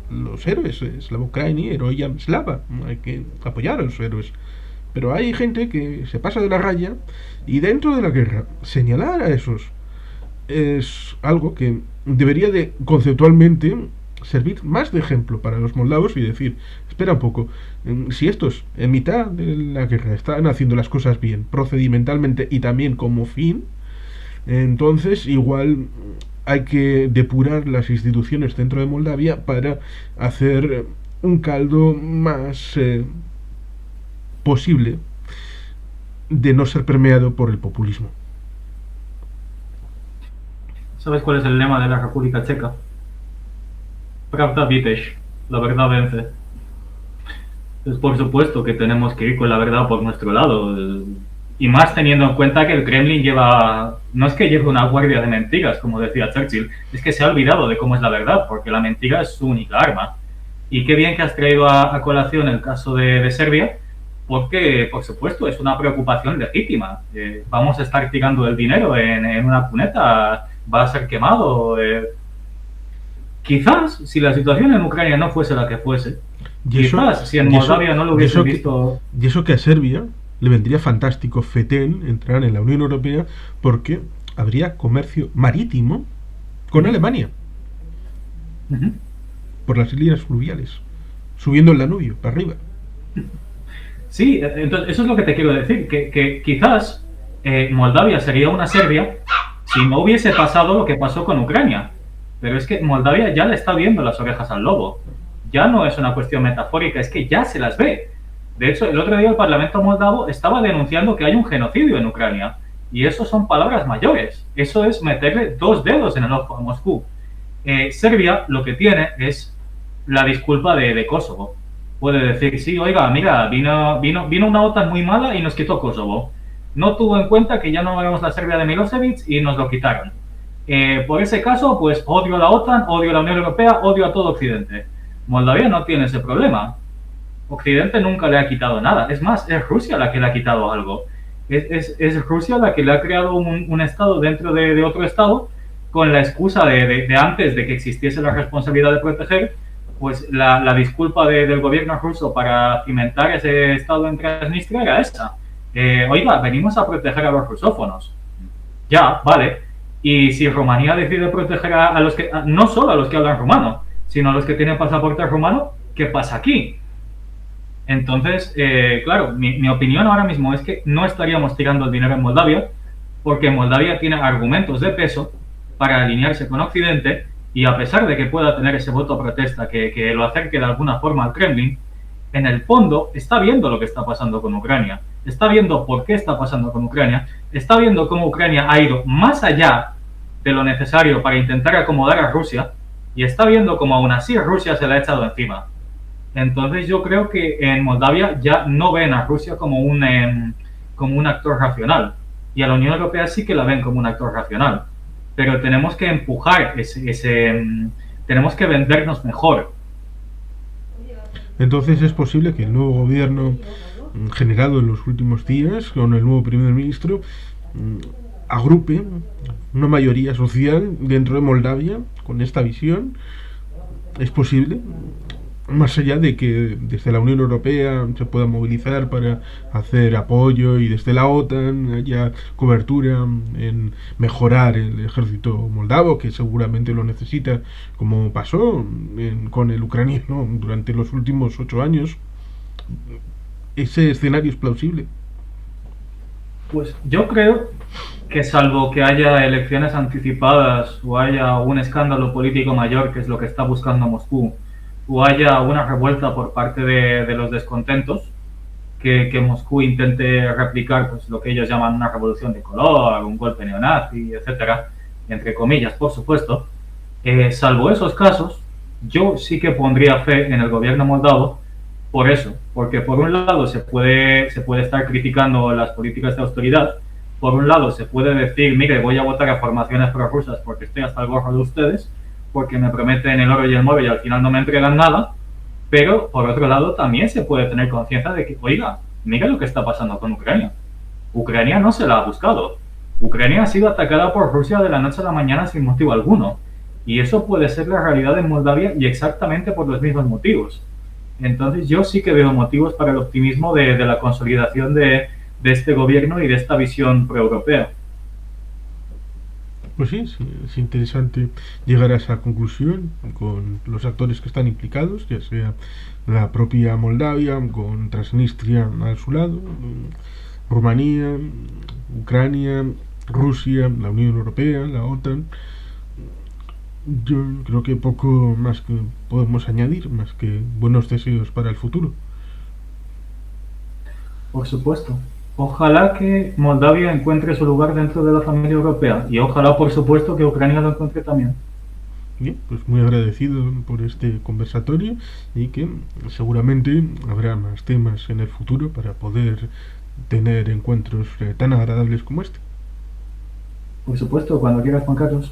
Speaker 1: los héroes, Slava Ukraini, Heroyam Slava, hay que apoyar a los héroes. Pero hay gente que se pasa de la raya y dentro de la guerra señalar a esos es algo que debería de conceptualmente servir más de ejemplo para los moldavos y decir, espera un poco, si estos en mitad de la guerra están haciendo las cosas bien, procedimentalmente y también como fin, entonces igual hay que depurar las instituciones dentro de Moldavia para hacer un caldo más posible de no ser permeado por el populismo.
Speaker 2: ¿Sabes cuál es el lema de la República Checa? Pravda Vitej, la verdad vence. Pues por supuesto que tenemos que ir con la verdad por nuestro lado. Y más teniendo en cuenta que el Kremlin no es que lleve una guardia de mentiras, como decía Churchill, es que se ha olvidado de cómo es la verdad, porque la mentira es su única arma. Y qué bien que has traído a colación el caso de Serbia, porque, por supuesto, es una preocupación legítima. Vamos a estar tirando el dinero en una cuneta, va a ser quemado. Quizás, si la situación en Ucrania no fuese la que fuese, quizás, si en Moldavia no lo hubiesen visto...
Speaker 1: Y eso que a Serbia le vendría fantástico FETEN entrar en la Unión Europea porque habría comercio marítimo con Alemania por las líneas fluviales, subiendo el Danubio para arriba.
Speaker 2: Sí, entonces eso es lo que te quiero decir, que quizás Moldavia sería una Serbia si no hubiese pasado lo que pasó con Ucrania. Pero es que Moldavia ya le está viendo las orejas al lobo. Ya no es una cuestión metafórica, es que ya se las ve. De hecho, el otro día el Parlamento moldavo estaba denunciando que hay un genocidio en Ucrania. Y eso son palabras mayores. Eso es meterle dos dedos en el ojo a Moscú. Serbia lo que tiene es la disculpa de Kosovo. Puede decir, sí, oiga, mira, vino una OTAN muy mala y nos quitó Kosovo. No tuvo en cuenta que ya no éramos la Serbia de Milosevic y nos lo quitaron. Por ese caso, pues odio a la OTAN, odio a la Unión Europea, odio a todo Occidente. Moldavia no tiene ese problema. Occidente nunca le ha quitado nada. Es más, es Rusia la que le ha quitado algo. Es Rusia la que le ha creado un estado dentro de otro estado con la excusa de antes de que existiese la responsabilidad de proteger, pues la disculpa del gobierno ruso para cimentar ese estado en Transnistria era esa. Oiga, venimos a proteger a los rusófonos. Ya, vale. Y si Rumanía decide proteger a los que, no solo a los que hablan rumano, sino a los que tienen pasaporte rumano, ¿qué pasa aquí? Entonces, claro, mi opinión ahora mismo es que no estaríamos tirando el dinero en Moldavia, porque Moldavia tiene argumentos de peso para alinearse con Occidente, y a pesar de que pueda tener ese voto protesta que lo acerque de alguna forma al Kremlin, en el fondo está viendo lo que está pasando con Ucrania, está viendo por qué está pasando con Ucrania, está viendo cómo Ucrania ha ido más allá de lo necesario para intentar acomodar a Rusia, y está viendo cómo aún así Rusia se la ha echado encima. Entonces yo creo que en Moldavia ya no ven a Rusia como un actor racional, y a la Unión Europea sí que la ven como un actor racional, pero tenemos que empujar tenemos que vendernos mejor.
Speaker 1: Entonces es posible que el nuevo gobierno generado en los últimos días, con el nuevo primer ministro, agrupe una mayoría social dentro de Moldavia con esta visión. Es posible, más allá de que desde la Unión Europea se pueda movilizar para hacer apoyo y desde la OTAN haya cobertura en mejorar el ejército moldavo, que seguramente lo necesita, como pasó con el ucraniano durante los últimos 8 años. Ese escenario es plausible.
Speaker 2: Pues yo creo que salvo que haya elecciones anticipadas o haya un escándalo político mayor, que es lo que está buscando Moscú, o haya una revuelta por parte de los descontentos, que Moscú intente replicar pues lo que ellos llaman una revolución de color, un golpe neonazi, etcétera, entre comillas, por supuesto. Salvo esos casos, yo sí que pondría fe en el gobierno moldavo por eso, porque por un lado se puede estar criticando las políticas de austeridad, por un lado se puede decir, mire, voy a votar a formaciones prorrusas porque estoy hasta el gorro de ustedes, porque me prometen el oro y el moro y al final no me entregan nada, pero por otro lado también se puede tener conciencia de que, oiga, mira lo que está pasando con Ucrania. Ucrania no se la ha buscado. Ucrania ha sido atacada por Rusia de la noche a la mañana sin motivo alguno. Y eso puede ser la realidad en Moldavia y exactamente por los mismos motivos. Entonces yo sí que veo motivos para el optimismo de la consolidación de este gobierno y de esta visión proeuropea.
Speaker 1: Pues sí, es interesante llegar a esa conclusión con los actores que están implicados, ya sea la propia Moldavia, con Transnistria a su lado, Rumanía, Ucrania, Rusia, la Unión Europea, la OTAN. Yo creo que poco más que podemos añadir, más que buenos deseos para el futuro.
Speaker 2: Por supuesto. Ojalá que Moldavia encuentre su lugar dentro de la familia europea y ojalá, por supuesto, que Ucrania lo encuentre también.
Speaker 1: Bien, pues muy agradecido por este conversatorio y que seguramente habrá más temas en el futuro para poder tener encuentros tan agradables como este.
Speaker 2: Por supuesto, cuando quieras, Juan Carlos.